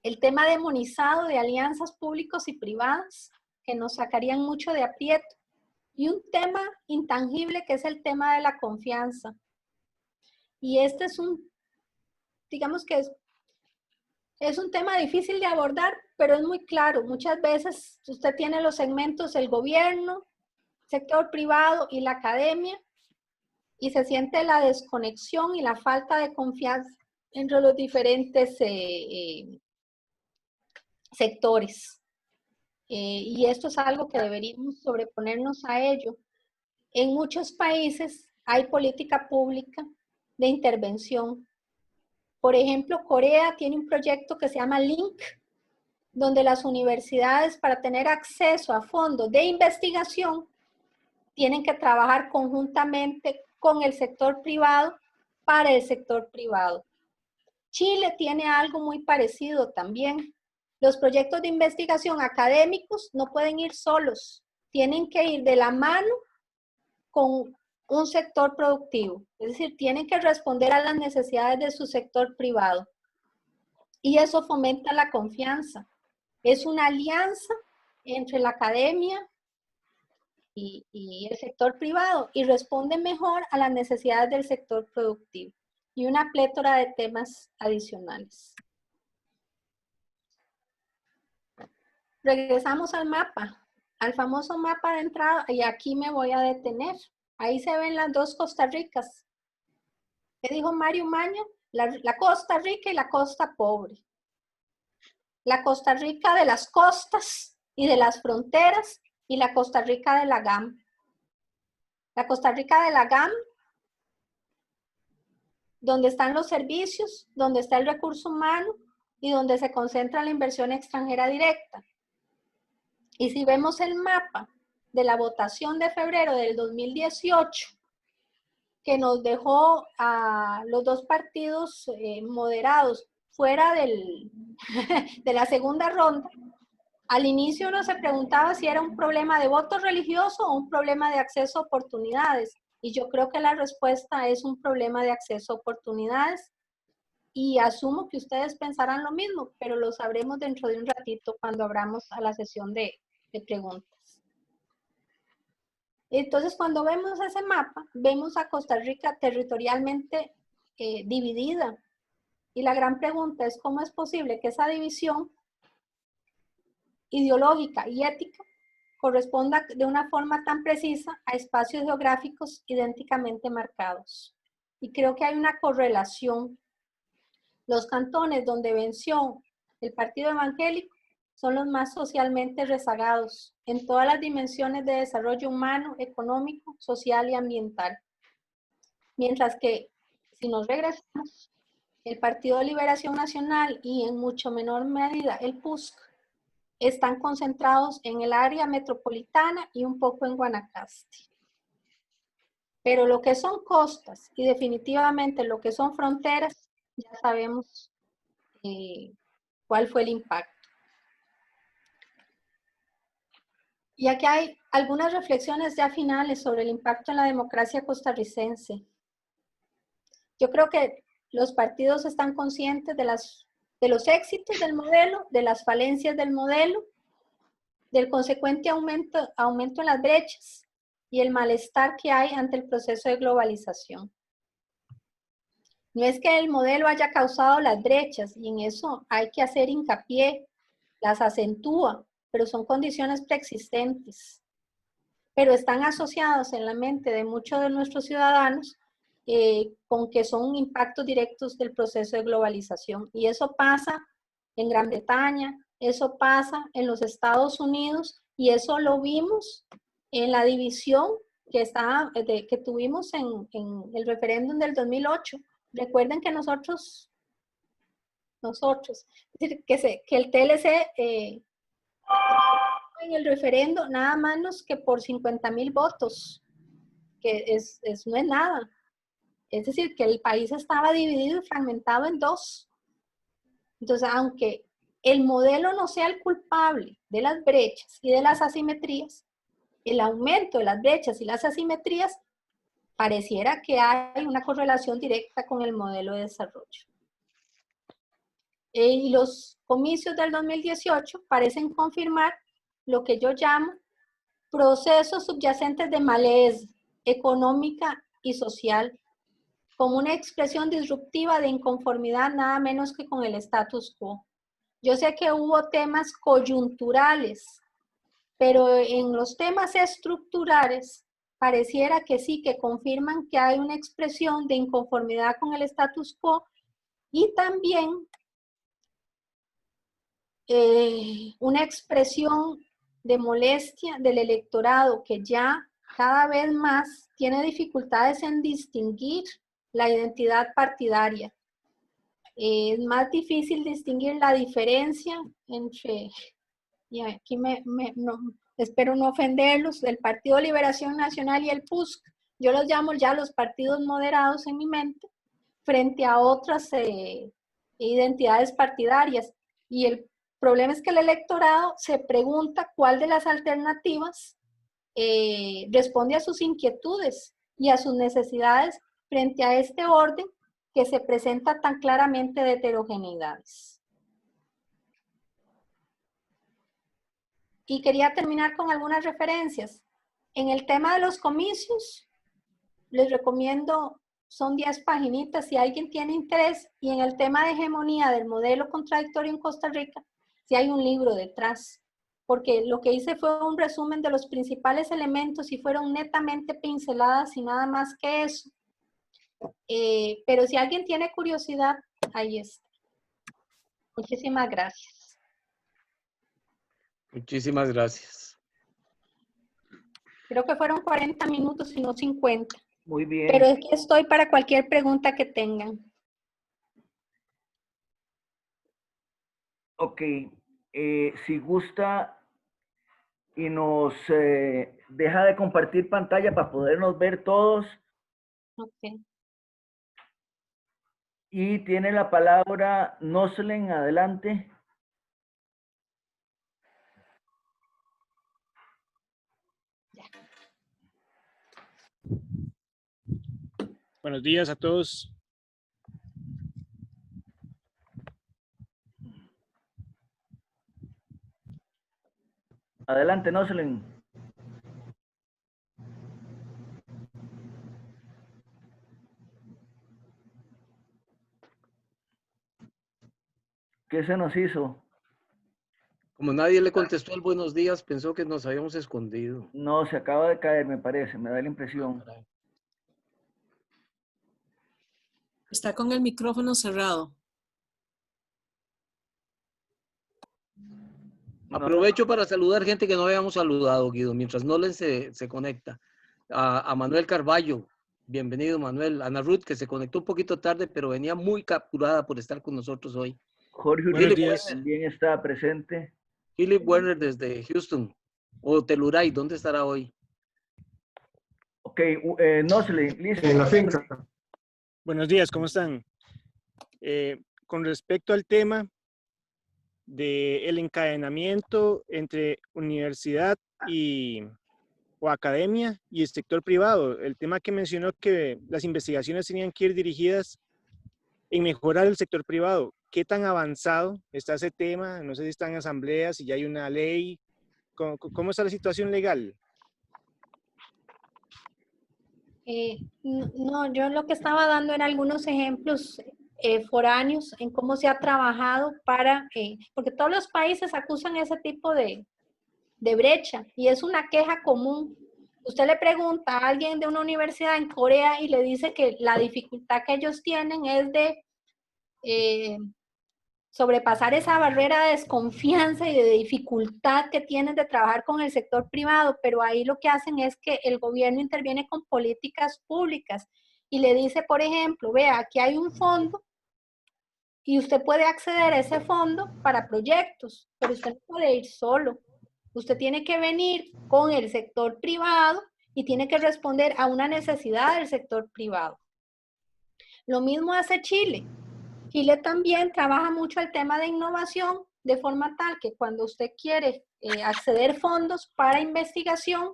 El tema demonizado de alianzas públicos y privadas, que nos sacarían mucho de aprieto. Y un tema intangible que es el tema de la confianza. Y este es digamos que es un tema difícil de abordar, pero es muy claro. Muchas veces usted tiene los segmentos del gobierno, sector privado y la academia, y se siente la desconexión y la falta de confianza entre los diferentes sectores. Y esto es algo que deberíamos sobreponernos a ello. En muchos países hay política pública de intervención. Por ejemplo, Corea tiene un proyecto que se llama LINK, donde las universidades, para tener acceso a fondos de investigación, tienen que trabajar conjuntamente con el sector privado para el sector privado. Chile tiene algo muy parecido también. Los proyectos de investigación académicos no pueden ir solos, tienen que ir de la mano con un sector productivo. Es decir, tienen que responder a las necesidades de su sector privado. Y eso fomenta la confianza. Es una alianza entre la academia y el sector privado y responde mejor a las necesidades del sector productivo. Y una plétora de temas adicionales. Regresamos al mapa, al famoso mapa de entrada, y aquí me voy a detener. Ahí se ven las dos Costa Ricas. ¿Qué dijo Mario Maño? La Costa Rica y la costa pobre. La Costa Rica de las costas y de las fronteras, y la Costa Rica de la GAM. La Costa Rica de la GAM, donde están los servicios, donde está el recurso humano y donde se concentra la inversión extranjera directa. Y si vemos el mapa de la votación de febrero del 2018, que nos dejó a los dos partidos moderados fuera de la segunda ronda, al inicio uno se preguntaba si era un problema de voto religioso o un problema de acceso a oportunidades. Y yo creo que la respuesta es un problema de acceso a oportunidades. Y asumo que ustedes pensarán lo mismo, pero lo sabremos dentro de un ratito cuando abramos a la sesión de preguntas. Entonces, cuando vemos ese mapa, vemos a Costa Rica territorialmente dividida. Y la gran pregunta es cómo es posible que esa división ideológica y ética corresponda de una forma tan precisa a espacios geográficos idénticamente marcados. Y creo que hay una correlación. Los cantones donde venció el partido evangélico son los más socialmente rezagados en todas las dimensiones de desarrollo humano, económico, social y ambiental. Mientras que, si nos regresamos, el Partido de Liberación Nacional y en mucho menor medida el PUSC están concentrados en el área metropolitana y un poco en Guanacaste. Pero lo que son costas y definitivamente lo que son fronteras, ya sabemos cuál fue el impacto. Y aquí hay algunas reflexiones ya finales sobre el impacto en la democracia costarricense. Yo creo que los partidos están conscientes de los éxitos del modelo, de las falencias del modelo, del consecuente aumento en las brechas y el malestar que hay ante el proceso de globalización. No es que el modelo haya causado las brechas, y en eso hay que hacer hincapié, las acentúa, pero son condiciones preexistentes. Pero están asociados en la mente de muchos de nuestros ciudadanos con que son impactos directos del proceso de globalización. Y eso pasa en Gran Bretaña, eso pasa en los Estados Unidos, y eso lo vimos en la división que tuvimos en el referéndum del 2008. Recuerden que nosotros, es decir, que el TLC en el referendo nada menos que por 50,000 votos, que no es nada. Es decir, que el país estaba dividido y fragmentado en dos. Entonces, aunque el modelo no sea el culpable de las brechas y de las asimetrías, el aumento de las brechas y las asimetrías, pareciera que hay una correlación directa con el modelo de desarrollo. Y los comicios del 2018 parecen confirmar lo que yo llamo procesos subyacentes de malaise económica y social, como una expresión disruptiva de inconformidad nada menos que con el status quo. Yo sé que hubo temas coyunturales, pero en los temas estructurales pareciera que sí, que confirman que hay una expresión de inconformidad con el status quo y también una expresión de molestia del electorado que ya cada vez más tiene dificultades en distinguir la identidad partidaria. Es más difícil distinguir la diferencia entre, y aquí espero no ofenderlos, el Partido Liberación Nacional y el PUSC. Yo los llamo ya los partidos moderados en mi mente, frente a otras identidades partidarias. Y el problema es que el electorado se pregunta cuál de las alternativas responde a sus inquietudes y a sus necesidades frente a este orden que se presenta tan claramente de heterogeneidades. Y quería terminar con algunas referencias. En el tema de los comicios, les recomiendo, son 10 paginitas si alguien tiene interés, y en el tema de hegemonía del modelo contradictorio en Costa Rica, si hay un libro detrás, porque lo que hice fue un resumen de los principales elementos y fueron netamente pinceladas y nada más que eso. Pero si alguien tiene curiosidad, ahí está. Muchísimas gracias. Muchísimas gracias. Creo que fueron 40 minutos y no 50. Muy bien. Pero es que estoy para cualquier pregunta que tengan. Ok. Si gusta y nos deja de compartir pantalla para podernos ver todos. Ok. Y tiene la palabra Noslen, adelante. Buenos días a todos. Adelante, Noslen. ¿Qué se nos hizo? Como nadie le contestó el buenos días, pensó que nos habíamos escondido. No, se acaba de caer, me parece, me da la impresión. Está con el micrófono cerrado. Aprovecho para saludar gente que no habíamos saludado, Guido, mientras Nolen se conecta. A Manuel Carballo, bienvenido Manuel. Ana Ruth, que se conectó un poquito tarde, pero venía muy capturada por estar con nosotros hoy. Jorge Uribe también está presente. Philip Werner desde Houston, o Teluray, ¿dónde estará hoy? Ok, Noslen, listo. En la finca. Buenos días, ¿cómo están? Con respecto al tema del encadenamiento entre universidad o academia y el sector privado, el tema que mencionó que las investigaciones tenían que ir dirigidas en mejorar el sector privado. ¿Qué tan avanzado está ese tema? No sé si están en asambleas, si ya hay una ley. ¿Cómo está la situación legal? No, yo lo que estaba dando era algunos ejemplos foráneos en cómo se ha trabajado para, porque todos los países acusan ese tipo de brecha y es una queja común. Usted le pregunta a alguien de una universidad en Corea y le dice que la dificultad que ellos tienen es de sobrepasar esa barrera de desconfianza y de dificultad que tienen de trabajar con el sector privado, pero ahí lo que hacen es que el gobierno interviene con políticas públicas y le dice, por ejemplo, vea, aquí hay un fondo y usted puede acceder a ese fondo para proyectos, pero usted no puede ir solo. Usted tiene que venir con el sector privado y tiene que responder a una necesidad del sector privado. Lo mismo hace Chile. Chile también trabaja mucho el tema de innovación de forma tal que cuando usted quiere acceder fondos para investigación,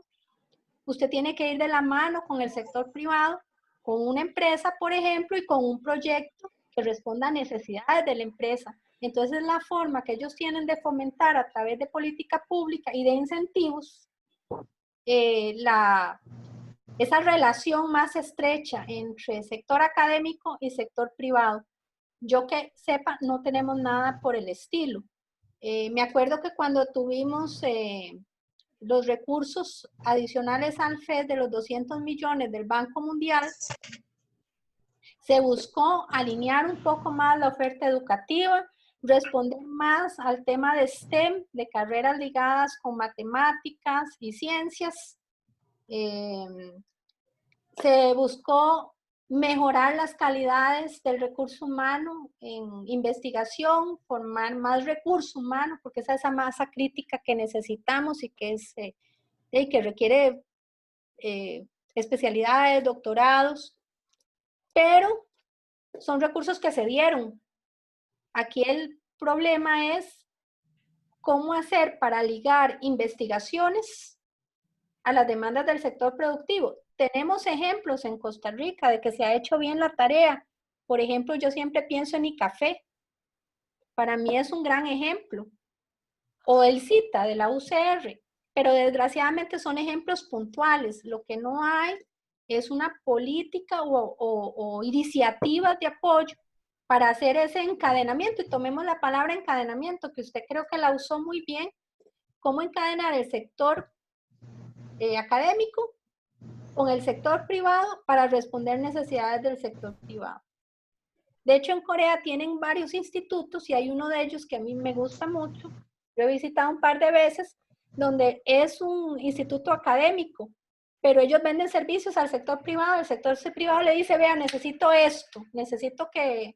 usted tiene que ir de la mano con el sector privado, con una empresa, por ejemplo, y con un proyecto que responda a necesidades de la empresa. Entonces, la forma que ellos tienen de fomentar a través de política pública y de incentivos, esa relación más estrecha entre sector académico y sector privado. Yo que sepa, no tenemos nada por el estilo. Me acuerdo que cuando tuvimos los recursos adicionales al FED de los 200 millones del Banco Mundial, se buscó alinear un poco más la oferta educativa, responder más al tema de STEM, de carreras ligadas con matemáticas y ciencias. Se buscó mejorar las calidades del recurso humano en investigación, formar más recurso humano, porque esa es esa masa crítica que necesitamos y que, que requiere especialidades, doctorados, pero son recursos que se dieron. Aquí el problema es cómo hacer para ligar investigaciones a las demandas del sector productivo. Tenemos ejemplos en Costa Rica de que se ha hecho bien la tarea. Por ejemplo, yo siempre pienso en ICAFE. Para mí es un gran ejemplo. O el CITA de la UCR. Pero desgraciadamente son ejemplos puntuales. Lo que no hay es una política o iniciativas de apoyo para hacer ese encadenamiento. Y tomemos la palabra encadenamiento, que usted creo que la usó muy bien. ¿Cómo encadenar el sector académico con el sector privado para responder necesidades del sector privado? De hecho, en Corea tienen varios institutos y hay uno de ellos que a mí me gusta mucho. Lo he visitado un par de veces, donde es un instituto académico, pero ellos venden servicios al sector privado. El sector privado le dice, vea, necesito esto, necesito que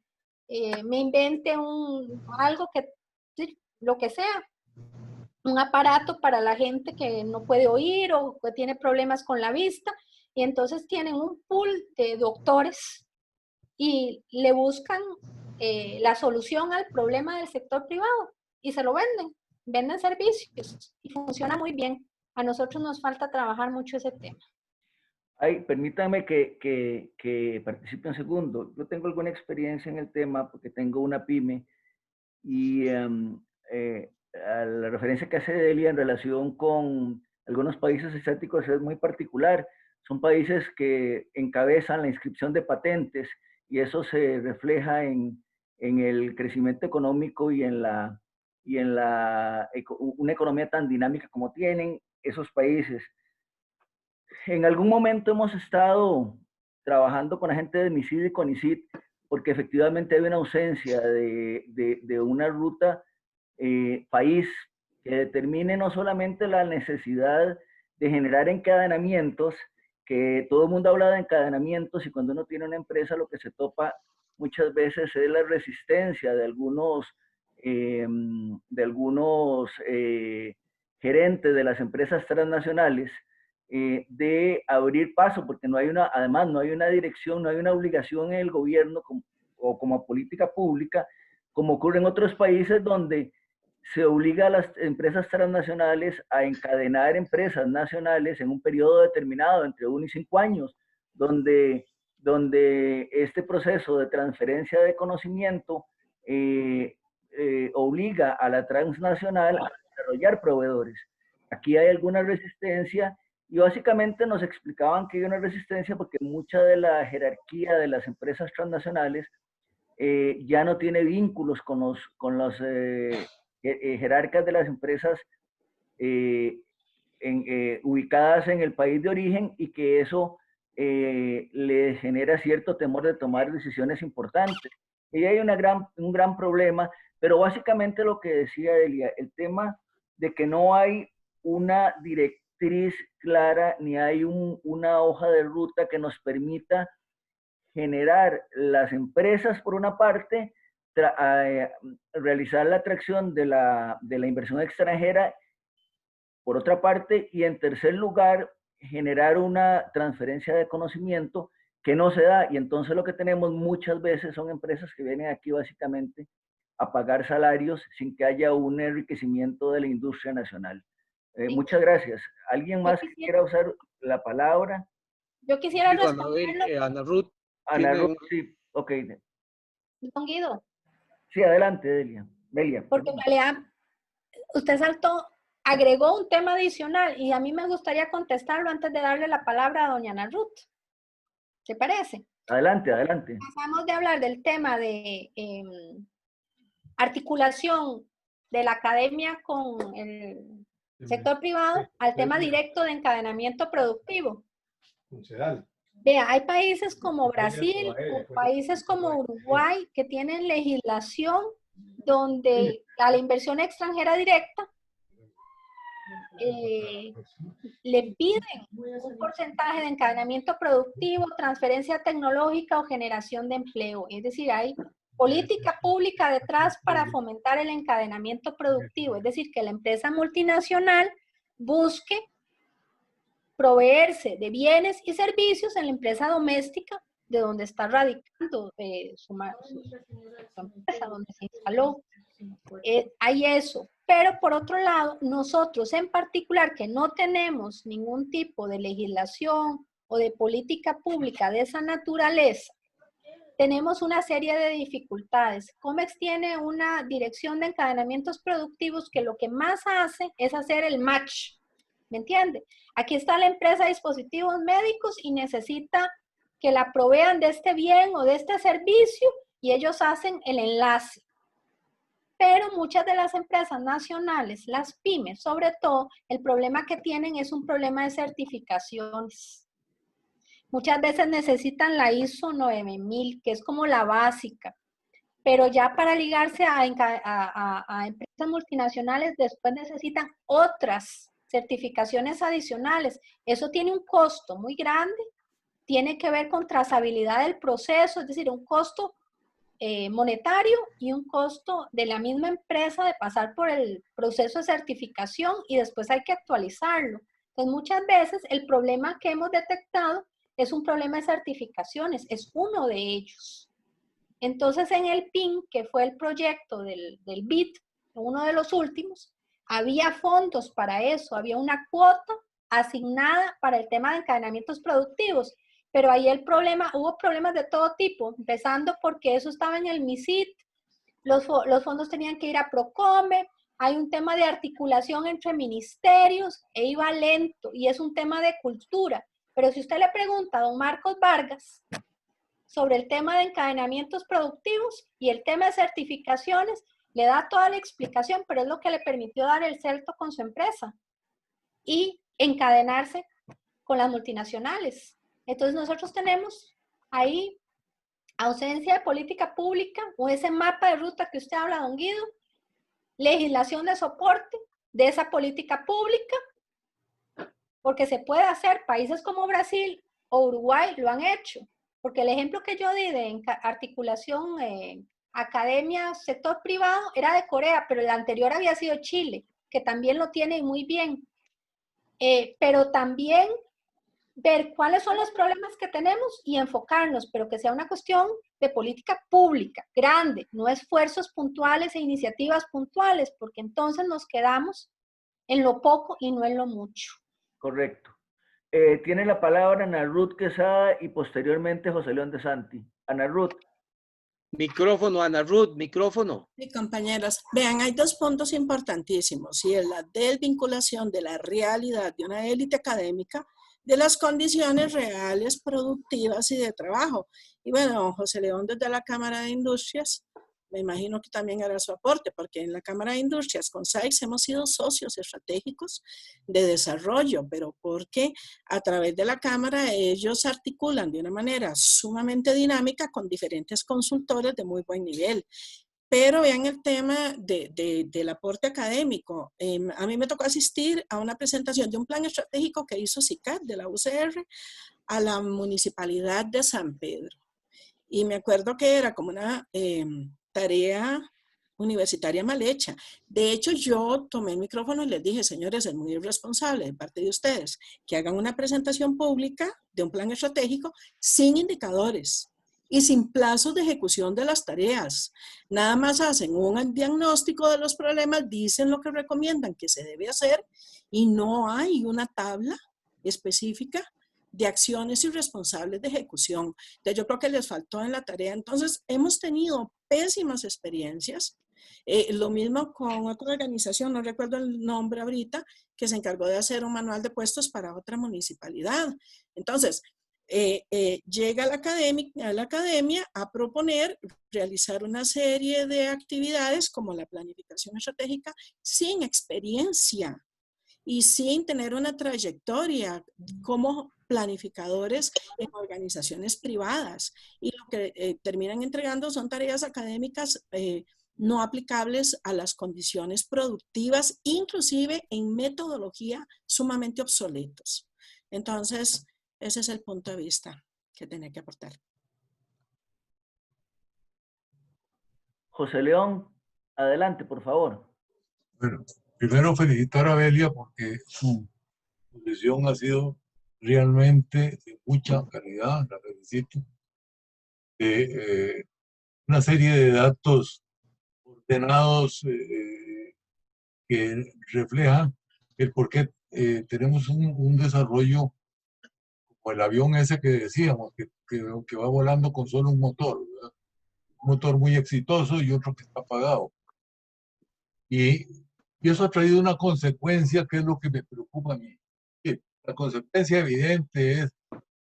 me invente algo que, lo que sea, un aparato para la gente que no puede oír o que tiene problemas con la vista, y entonces tienen un pool de doctores y le buscan la solución al problema del sector privado y se lo venden servicios y funciona muy bien. A nosotros nos falta trabajar mucho ese tema. Ay, permítame que participe un segundo. Yo tengo alguna experiencia en el tema porque tengo una pyme y a la referencia que hace Delia en relación con algunos países asiáticos es muy particular. Son países que encabezan la inscripción de patentes y eso se refleja en el crecimiento económico y en una economía tan dinámica como tienen esos países. En algún momento hemos estado trabajando con la gente de MISID y CONICIT porque efectivamente hay una ausencia de una ruta país que determine no solamente la necesidad de generar encadenamientos, que todo el mundo habla de encadenamientos y cuando uno tiene una empresa lo que se topa muchas veces es la resistencia de algunos gerentes de las empresas transnacionales de abrir paso, porque no hay además no hay una dirección, no hay una obligación en el gobierno o como política pública, como ocurre en otros países donde se obliga a las empresas transnacionales a encadenar empresas nacionales en un periodo determinado, entre 1 y 5 años, donde este proceso de transferencia de conocimiento obliga a la transnacional a desarrollar proveedores. Aquí hay alguna resistencia y básicamente nos explicaban que hay una resistencia porque mucha de la jerarquía de las empresas transnacionales ya no tiene vínculos con los jerarcas de las empresas ubicadas en el país de origen y que eso le genera cierto temor de tomar decisiones importantes. Y hay un gran problema, pero básicamente lo que decía Elia, el tema de que no hay una directriz clara ni hay una hoja de ruta que nos permita generar las empresas por una parte, realizar la atracción de la inversión extranjera por otra parte, y en tercer lugar, generar una transferencia de conocimiento que no se da, y entonces lo que tenemos muchas veces son empresas que vienen aquí básicamente a pagar salarios sin que haya un enriquecimiento de la industria nacional. Muchas gracias. ¿Alguien más que quiera usar la palabra? Yo quisiera Digo, responderlo. Ana Ruth. Ana Ruth, sí, ok. Don Guido. Sí, adelante, Delia. Porque en realidad usted agregó un tema adicional y a mí me gustaría contestarlo antes de darle la palabra a doña Ana Ruth. ¿Te parece? Adelante, adelante. Pasamos de hablar del tema de articulación de la academia con el sector privado al tema directo de encadenamiento productivo. Vea, hay países como Brasil o países como Uruguay que tienen legislación donde a la inversión extranjera directa le piden un porcentaje de encadenamiento productivo, transferencia tecnológica o generación de empleo. Es decir, hay política pública detrás para fomentar el encadenamiento productivo. Es decir, que la empresa multinacional busque proveerse de bienes y servicios en la empresa doméstica de donde está radicando su empresa, donde se instaló. Hay eso. Pero por otro lado, nosotros en particular que no tenemos ningún tipo de legislación o de política pública de esa naturaleza, tenemos una serie de dificultades. COMEX tiene una dirección de encadenamientos productivos que lo que más hace es hacer el match. ¿Me entiende? Aquí está la empresa de dispositivos médicos y necesita que la provean de este bien o de este servicio y ellos hacen el enlace. Pero muchas de las empresas nacionales, las pymes sobre todo, el problema que tienen es un problema de certificaciones. Muchas veces necesitan la ISO 9000, que es como la básica, pero ya para ligarse a empresas multinacionales después necesitan otras certificaciones adicionales. Eso tiene un costo muy grande, tiene que ver con trazabilidad del proceso, es decir, un costo monetario y un costo de la misma empresa de pasar por el proceso de certificación y después hay que actualizarlo. Entonces, muchas veces el problema que hemos detectado es un problema de certificaciones, es uno de ellos. Entonces, en el PIN, que fue el proyecto del BID, uno de los últimos, había fondos para eso, había una cuota asignada para el tema de encadenamientos productivos. Pero ahí hubo problemas de todo tipo, empezando porque eso estaba en el MISIT, los fondos tenían que ir a Procome, hay un tema de articulación entre ministerios e iba lento y es un tema de cultura. Pero si usted le pregunta a don Marcos Vargas sobre el tema de encadenamientos productivos y el tema de certificaciones, le da toda la explicación, pero es lo que le permitió dar el salto con su empresa y encadenarse con las multinacionales. Entonces nosotros tenemos ahí ausencia de política pública o ese mapa de ruta que usted habla, don Guido, legislación de soporte de esa política pública, porque se puede hacer. Países como Brasil o Uruguay lo han hecho, porque el ejemplo que yo di de articulación academia, sector privado, era de Corea, pero el anterior había sido Chile, que también lo tiene muy bien. Pero también ver cuáles son los problemas que tenemos y enfocarnos, pero que sea una cuestión de política pública, grande, no esfuerzos puntuales e iniciativas puntuales, porque entonces nos quedamos en lo poco y no en lo mucho. Correcto. Tiene la palabra Ana Ruth Quesada y posteriormente José León de Santi. Ana Ruth. Micrófono, Ana Ruth, micrófono. Sí, compañeras. Vean, hay dos puntos importantísimos y es la desvinculación de la realidad de una élite académica de las condiciones reales, productivas y de trabajo. Y bueno, José León desde la Cámara de Industrias, me imagino que también hará su aporte, porque en la Cámara de Industrias con SAICS hemos sido socios estratégicos de desarrollo, pero porque a través de la Cámara ellos articulan de una manera sumamente dinámica con diferentes consultores de muy buen nivel. Pero vean el tema del aporte académico. A mí me tocó asistir a una presentación de un plan estratégico que hizo CICAD de la UCR a la Municipalidad de San Pedro. Y me acuerdo que era como una tarea universitaria mal hecha. De hecho, yo tomé el micrófono y les dije, señores, es muy irresponsable de parte de ustedes que hagan una presentación pública de un plan estratégico sin indicadores. y sin plazos de ejecución de las tareas. Nada más hacen un diagnóstico de los problemas, dicen lo que recomiendan que se debe hacer y no hay una tabla específica de acciones y responsables de ejecución. Entonces, yo creo que les faltó en la tarea. Entonces, hemos tenido pésimas experiencias. Lo mismo con otra organización, no recuerdo el nombre ahorita, que se encargó de hacer un manual de puestos para otra municipalidad. Entonces, llega a la academia a proponer realizar una serie de actividades como la planificación estratégica sin experiencia y sin tener una trayectoria como planificadores en organizaciones privadas. Y lo que terminan entregando son tareas académicas no aplicables a las condiciones productivas, inclusive en metodología sumamente obsoletos. Entonces, ese es el punto de vista que tenía que aportar. José León, adelante, por favor. Bueno, primero felicitar a Belia porque su posición ha sido realmente de mucha calidad, la felicito. Una serie de datos ordenados que reflejan el por qué tenemos un desarrollo como el avión ese que decíamos, que va volando con solo un motor, ¿verdad? Un motor muy exitoso y otro que está apagado. Y eso ha traído una consecuencia que es lo que me preocupa a mí. La consecuencia evidente es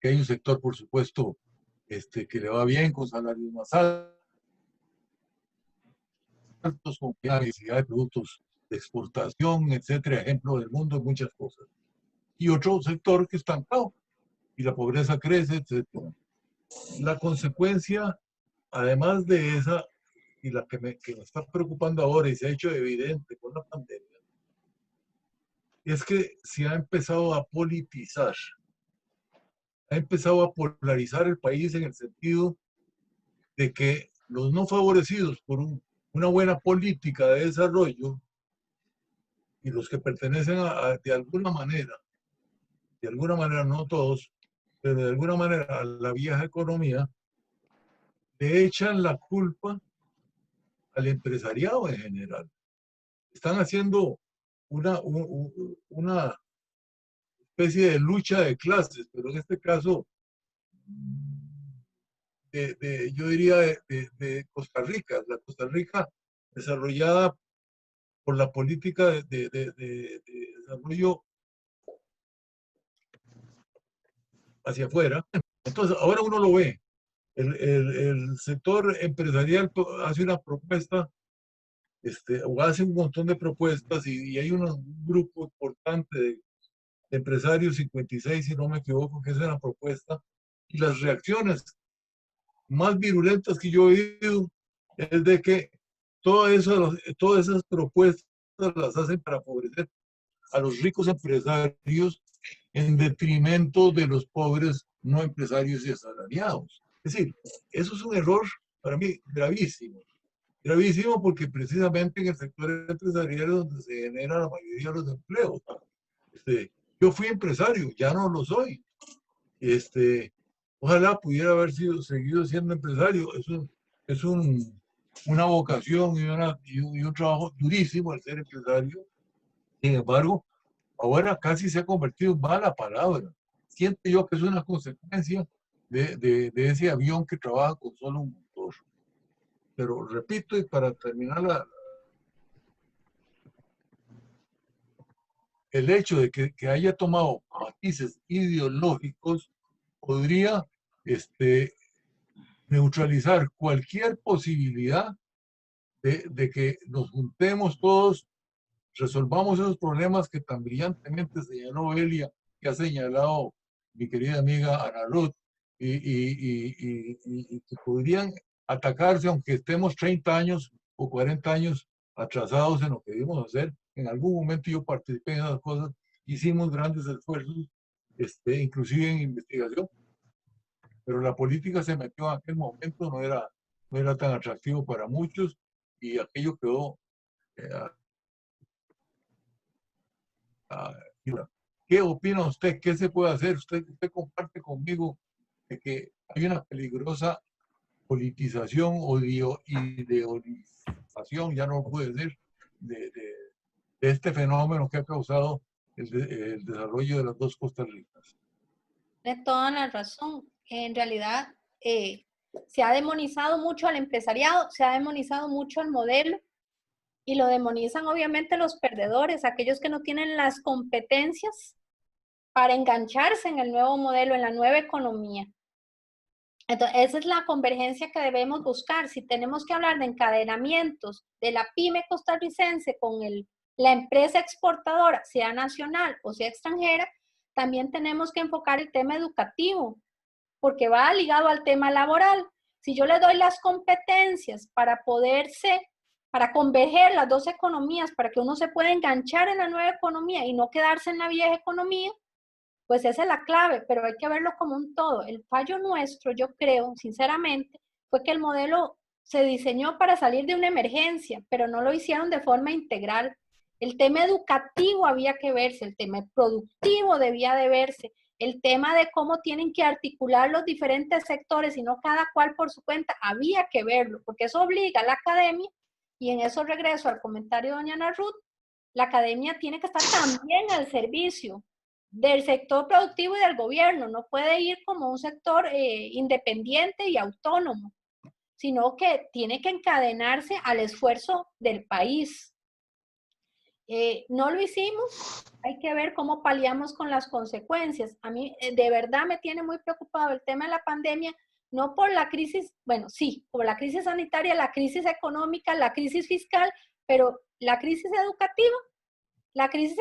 que hay un sector, por supuesto, que le va bien, con salarios más altos, con una necesidad de productos de exportación, etcétera, ejemplo del mundo, muchas cosas. Y otro sector que está estancado y la pobreza crece, etcétera. La consecuencia, además de esa, y la que me está preocupando ahora y se ha hecho evidente con la pandemia, es que se ha empezado a politizar, ha empezado a polarizar el país en el sentido de que los no favorecidos por una buena política de desarrollo y los que pertenecen de alguna manera, no todos, pero de alguna manera a la vieja economía, le echan la culpa al empresariado en general. Están haciendo una especie de lucha de clases, pero en este caso, yo diría de Costa Rica, la Costa Rica desarrollada por la política de desarrollo hacia afuera. Entonces, ahora uno lo ve. El sector empresarial hace una propuesta, o hace un montón de propuestas y hay un grupo importante de empresarios, 56 si no me equivoco, que es una propuesta, y las reacciones más virulentas que yo he oído es de que todas esas propuestas las hacen para favorecer a los ricos empresarios en detrimento de los pobres no empresarios y asalariados. Es decir, eso es un error para mí gravísimo. Gravísimo porque precisamente en el sector empresarial es donde se genera la mayoría de los empleos. Yo fui empresario, ya no lo soy. Ojalá pudiera haber seguido siendo empresario. Es una vocación y un trabajo durísimo el ser empresario. Sin embargo, ahora casi se ha convertido en mala palabra. Siento yo que es una consecuencia de ese avión que trabaja con solo un motor. Pero repito, y para terminar, el hecho de que haya tomado matices ideológicos podría neutralizar cualquier posibilidad de que nos juntemos todos, resolvamos esos problemas que tan brillantemente señaló Belia, que ha señalado mi querida amiga Ana Ruth, y que podrían atacarse aunque estemos 30 años o 40 años atrasados en lo que debemos hacer. En algún momento yo participé en esas cosas, hicimos grandes esfuerzos, inclusive en investigación, pero la política se metió en aquel momento, no era tan atractivo para muchos y aquello quedó ¿Qué opina usted? ¿Qué se puede hacer? Usted comparte conmigo de que hay una peligrosa politización o ideologización, ya no puede ser, de este fenómeno que ha causado el desarrollo de las dos Costa Ricas. Tiene toda la razón. En realidad, se ha demonizado mucho al empresariado, se ha demonizado mucho al modelo, y lo demonizan obviamente los perdedores, aquellos que no tienen las competencias para engancharse en el nuevo modelo, en la nueva economía. Entonces, esa es la convergencia que debemos buscar. Si tenemos que hablar de encadenamientos de la pyme costarricense con la empresa exportadora, sea nacional o sea extranjera, también tenemos que enfocar el tema educativo, porque va ligado al tema laboral. Si yo le doy las competencias para converger las dos economías, para que uno se pueda enganchar en la nueva economía y no quedarse en la vieja economía, pues esa es la clave, pero hay que verlo como un todo. El fallo nuestro, yo creo, sinceramente, fue que el modelo se diseñó para salir de una emergencia, pero no lo hicieron de forma integral. El tema educativo había que verse, el tema productivo debía de verse, el tema de cómo tienen que articular los diferentes sectores y no cada cual por su cuenta, había que verlo, porque eso obliga a la academia, y en eso regreso al comentario de doña Ana Ruth, la academia tiene que estar también al servicio del sector productivo y del gobierno, no puede ir como un sector independiente y autónomo, sino que tiene que encadenarse al esfuerzo del país. No lo hicimos, hay que ver cómo paliamos con las consecuencias. A mí de verdad me tiene muy preocupado el tema de la pandemia, no por la crisis, bueno, sí, por la crisis sanitaria, la crisis económica, la crisis fiscal, pero la crisis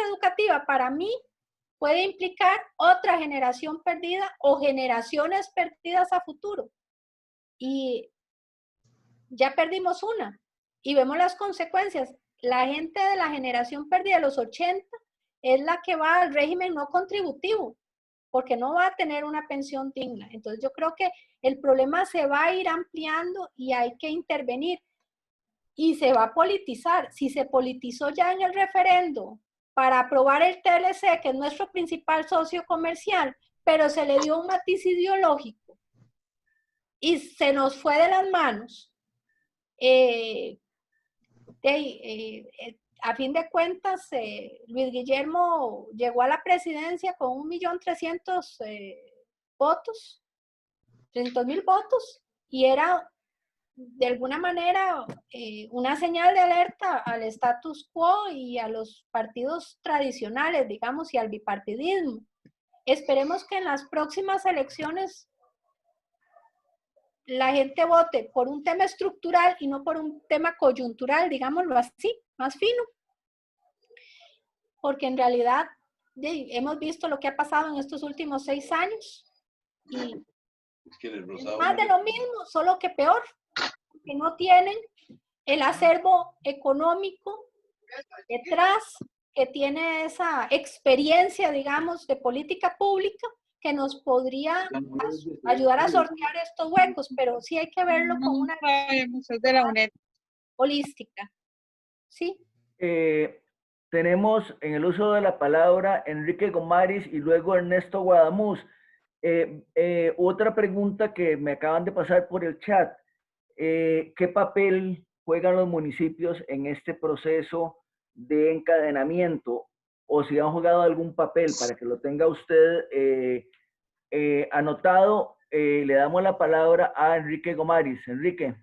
educativa para mí puede implicar otra generación perdida o generaciones perdidas a futuro. Y ya perdimos una y vemos las consecuencias. La gente de la generación perdida de los 80 es la que va al régimen no contributivo, porque no va a tener una pensión digna. Entonces yo creo que el problema se va a ir ampliando y hay que intervenir. Y se va a politizar. Si se politizó ya en el referendo para aprobar el TLC, que es nuestro principal socio comercial, pero se le dio un matiz ideológico y se nos fue de las manos, a fin de cuentas, Luis Guillermo llegó a la presidencia con 1.300.000 votos, 300.000 votos, y era de alguna manera una señal de alerta al status quo y a los partidos tradicionales, digamos, y al bipartidismo. Esperemos que en las próximas elecciones la gente vote por un tema estructural y no por un tema coyuntural, digámoslo así, más fino. Porque en realidad hemos visto lo que ha pasado en estos últimos 6 años y más de lo mismo, solo que peor, que no tienen el acervo económico detrás, que tiene esa experiencia, digamos, de política pública que nos podría ayudar a sortear estos huecos, pero sí hay que verlo con una holística. ¿Sí? Tenemos en el uso de la palabra Enrique Gomaris y luego Ernesto Guadamuz. Otra pregunta que me acaban de pasar por el chat. ¿Qué papel juegan los municipios en este proceso de encadenamiento? O si han jugado algún papel, para que lo tenga usted anotado, le damos la palabra a Enrique Gomaris. Enrique.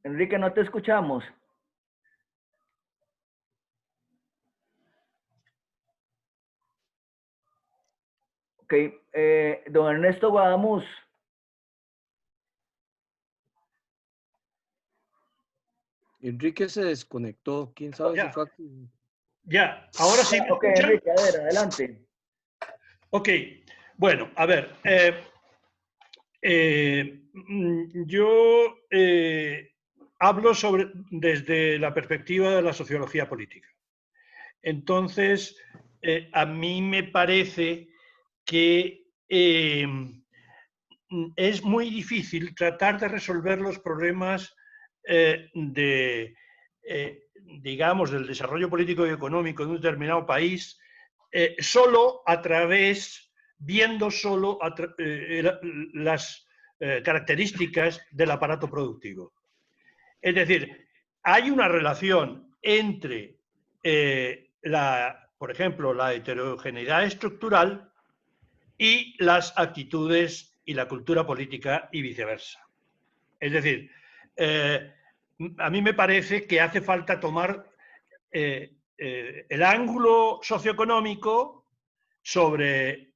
Enrique, no te escuchamos. Ok, don Ernesto Guadamuz. Enrique se desconectó. ¿Quién sabe si fue aquí? Ya, ahora sí. Ok, Enrique, a ver, adelante. Ok, bueno, a ver. Yo hablo desde la perspectiva de la sociología política. Entonces, a mí me parece que es muy difícil tratar de resolver los problemas digamos, del desarrollo político y económico de un determinado país solo a través, viendo solo las características del aparato productivo. Es decir, hay una relación entre, por ejemplo, la heterogeneidad estructural y las actitudes y la cultura política y viceversa. Es decir, a mí me parece que hace falta tomar el ángulo socioeconómico sobre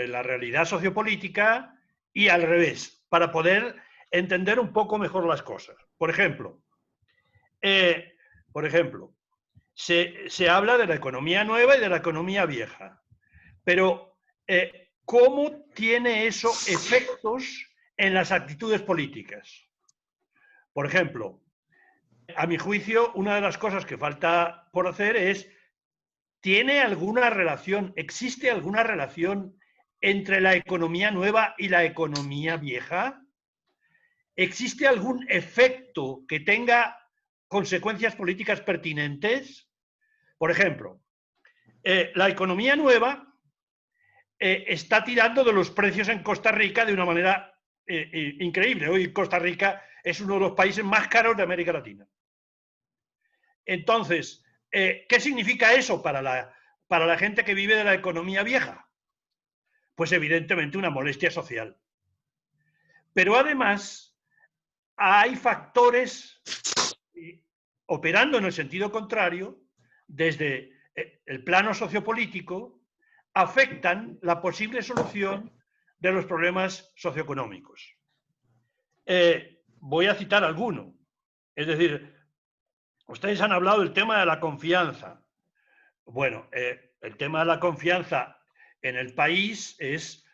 la realidad sociopolítica y al revés, para poder entender un poco mejor las cosas. Por ejemplo, se habla de la economía nueva y de la economía vieja, pero ¿cómo tiene eso efectos en las actitudes políticas? Por ejemplo, a mi juicio, una de las cosas que falta por hacer es, ¿tiene alguna relación, existe alguna relación entre la economía nueva y la economía vieja? ¿Existe algún efecto que tenga consecuencias políticas pertinentes? Por ejemplo, la economía nueva está tirando de los precios en Costa Rica de una manera increíble. Hoy Costa Rica es uno de los países más caros de América Latina. Entonces, ¿qué significa eso para la gente que vive de la economía vieja? Pues evidentemente una molestia social. Pero además hay factores operando en el sentido contrario, desde el plano sociopolítico, afectan la posible solución de los problemas socioeconómicos. Voy a citar alguno. Es decir, ustedes han hablado del tema de la confianza. Bueno, el tema de la confianza en el país es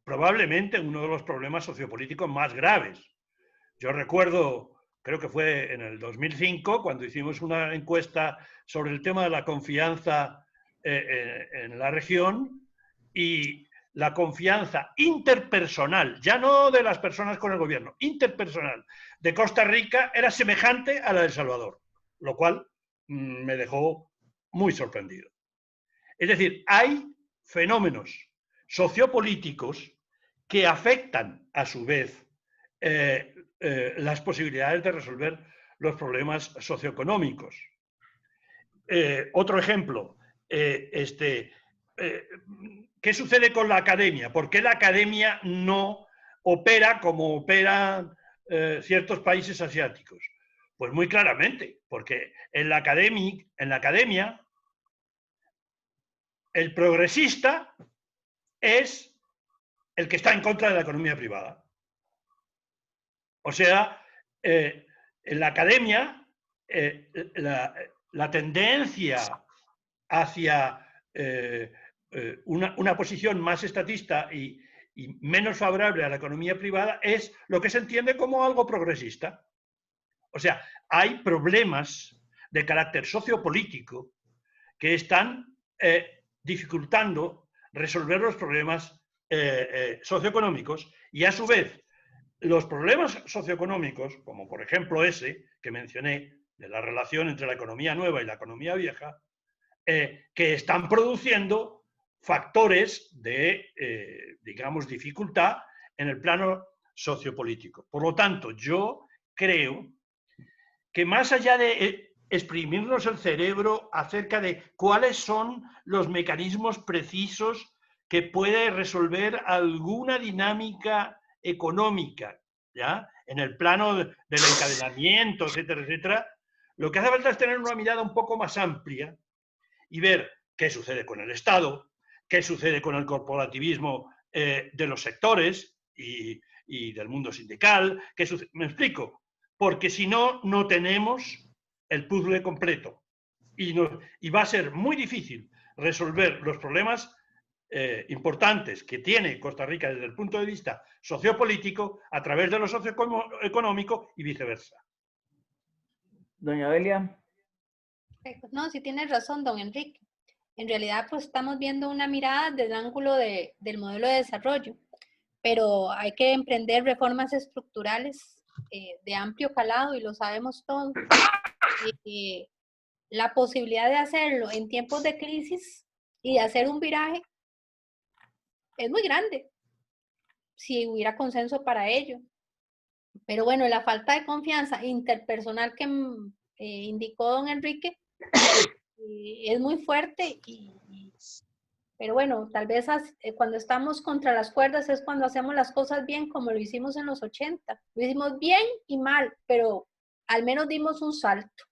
probablemente uno de los problemas sociopolíticos más graves. Yo recuerdo, creo que fue en el 2005, cuando hicimos una encuesta sobre el tema de la confianza en la región, y la confianza interpersonal, ya no de las personas con el gobierno, interpersonal de Costa Rica era semejante a la de El Salvador, lo cual me dejó muy sorprendido. Es decir, hay fenómenos sociopolíticos que afectan a su vez las posibilidades de resolver los problemas socioeconómicos. Otro ejemplo, ¿qué sucede con la academia? ¿Por qué la academia no opera como operan ciertos países asiáticos? Pues muy claramente, porque en la academia el progresista es el que está en contra de la economía privada. O sea, en la academia la tendencia hacia una posición más estatista y menos favorable a la economía privada es lo que se entiende como algo progresista. O sea, hay problemas de carácter sociopolítico que están dificultando resolver los problemas socioeconómicos, y a su vez los problemas socioeconómicos, como por ejemplo ese que mencioné de la relación entre la economía nueva y la economía vieja, que están produciendo factores de, digamos, dificultad en el plano sociopolítico. Por lo tanto, yo creo que más allá de exprimirnos el cerebro acerca de cuáles son los mecanismos precisos que puede resolver alguna dinámica económica, ¿ya?, en el plano del encadenamiento, etcétera, etcétera, lo que hace falta es tener una mirada un poco más amplia y ver qué sucede con el Estado, qué sucede con el corporativismo de los sectores y del mundo sindical. ¿Me explico? Porque si no, no tenemos el puzzle completo y va a ser muy difícil resolver los problemas importantes que tiene Costa Rica desde el punto de vista sociopolítico a través de lo socioeconómico y viceversa. Doña Belia. No, sí tienes razón, don Enrique. En realidad, pues estamos viendo una mirada desde el ángulo del modelo de desarrollo, pero hay que emprender reformas estructurales de amplio calado, y lo sabemos todos. la posibilidad de hacerlo en tiempos de crisis y de hacer un viraje es muy grande, si hubiera consenso para ello. Pero bueno, la falta de confianza interpersonal que indicó don Enrique es muy fuerte, pero bueno, tal vez cuando estamos contra las cuerdas es cuando hacemos las cosas bien, como lo hicimos en los 80. Lo hicimos bien y mal, pero al menos dimos un salto.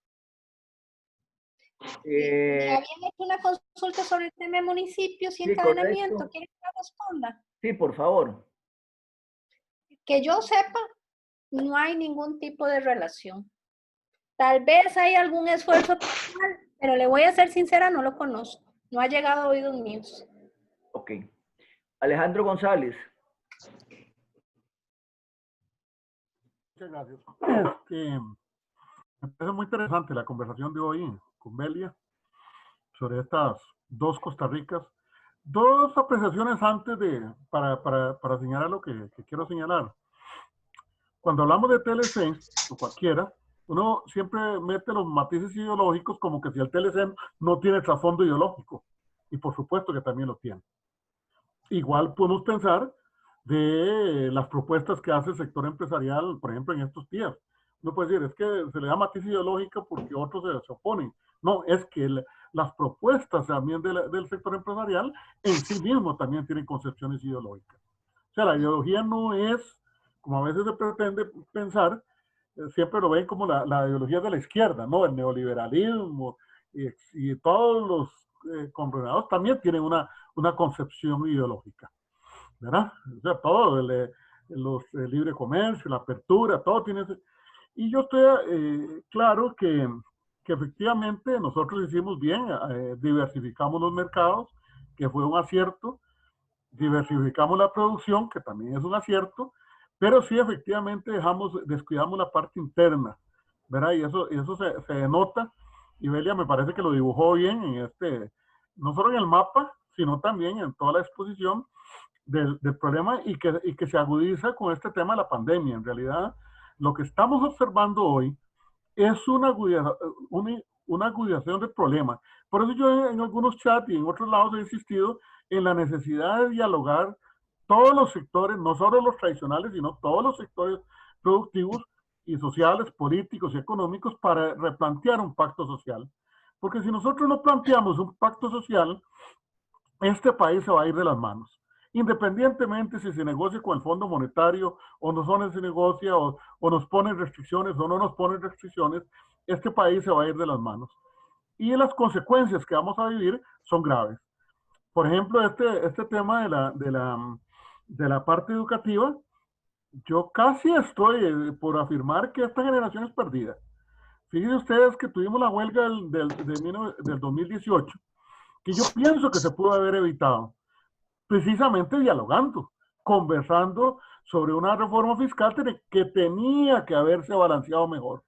Habían hecho una consulta sobre el tema de municipios y Sí, encadenamiento. correcto. ¿Quieren que la responda? Sí, por favor. Que yo sepa, no hay ningún tipo de relación. Tal vez hay algún esfuerzo personal, pero le voy a ser sincera, no lo conozco. No ha llegado a oídos míos. Ok. Alejandro González. Muchas gracias. Me parece muy interesante la conversación de hoy con Belia sobre estas dos Costa Ricas. Dos apreciaciones antes para señalar lo que quiero señalar. Cuando hablamos de TLC, o cualquiera, uno siempre mete los matices ideológicos como que si el TLC no tiene trasfondo ideológico. Y por supuesto que también lo tiene. Igual podemos pensar de las propuestas que hace el sector empresarial, por ejemplo, en estos días. Uno puede decir, es que se le da matiz ideológica porque otros se oponen. No, es que las propuestas también del sector empresarial en sí mismo también tienen concepciones ideológicas. O sea, la ideología no es, como a veces se pretende pensar, siempre lo ven como la ideología de la izquierda, ¿no? El neoliberalismo y todos los congregados también tienen una concepción ideológica, ¿verdad? O sea, todo, el libre comercio, la apertura, todo tiene ese. Y yo estoy claro que efectivamente nosotros hicimos bien, diversificamos los mercados, que fue un acierto, diversificamos la producción, que también es un acierto, pero sí efectivamente descuidamos la parte interna, ¿verdad? Y eso se denota, y Belia me parece que lo dibujó bien no solo en el mapa, sino también en toda la exposición del problema y que se agudiza con este tema de la pandemia. En realidad, lo que estamos observando hoy es una agudización del problema. Por eso yo en algunos chats y en otros lados he insistido en la necesidad de dialogar todos los sectores, no solo los tradicionales, sino todos los sectores productivos y sociales, políticos y económicos para replantear un pacto social. Porque si nosotros no planteamos un pacto social, este país se va a ir de las manos. Independientemente si se negocia con el Fondo Monetario o no se negocia o nos ponen restricciones o no nos ponen restricciones, este país se va a ir de las manos. Y las consecuencias que vamos a vivir son graves. Por ejemplo, este tema de la parte educativa, yo casi estoy por afirmar que esta generación es perdida. Fíjense ustedes que tuvimos la huelga del 2018, que yo pienso que se pudo haber evitado, precisamente dialogando, conversando sobre una reforma fiscal que tenía que haberse balanceado mejor,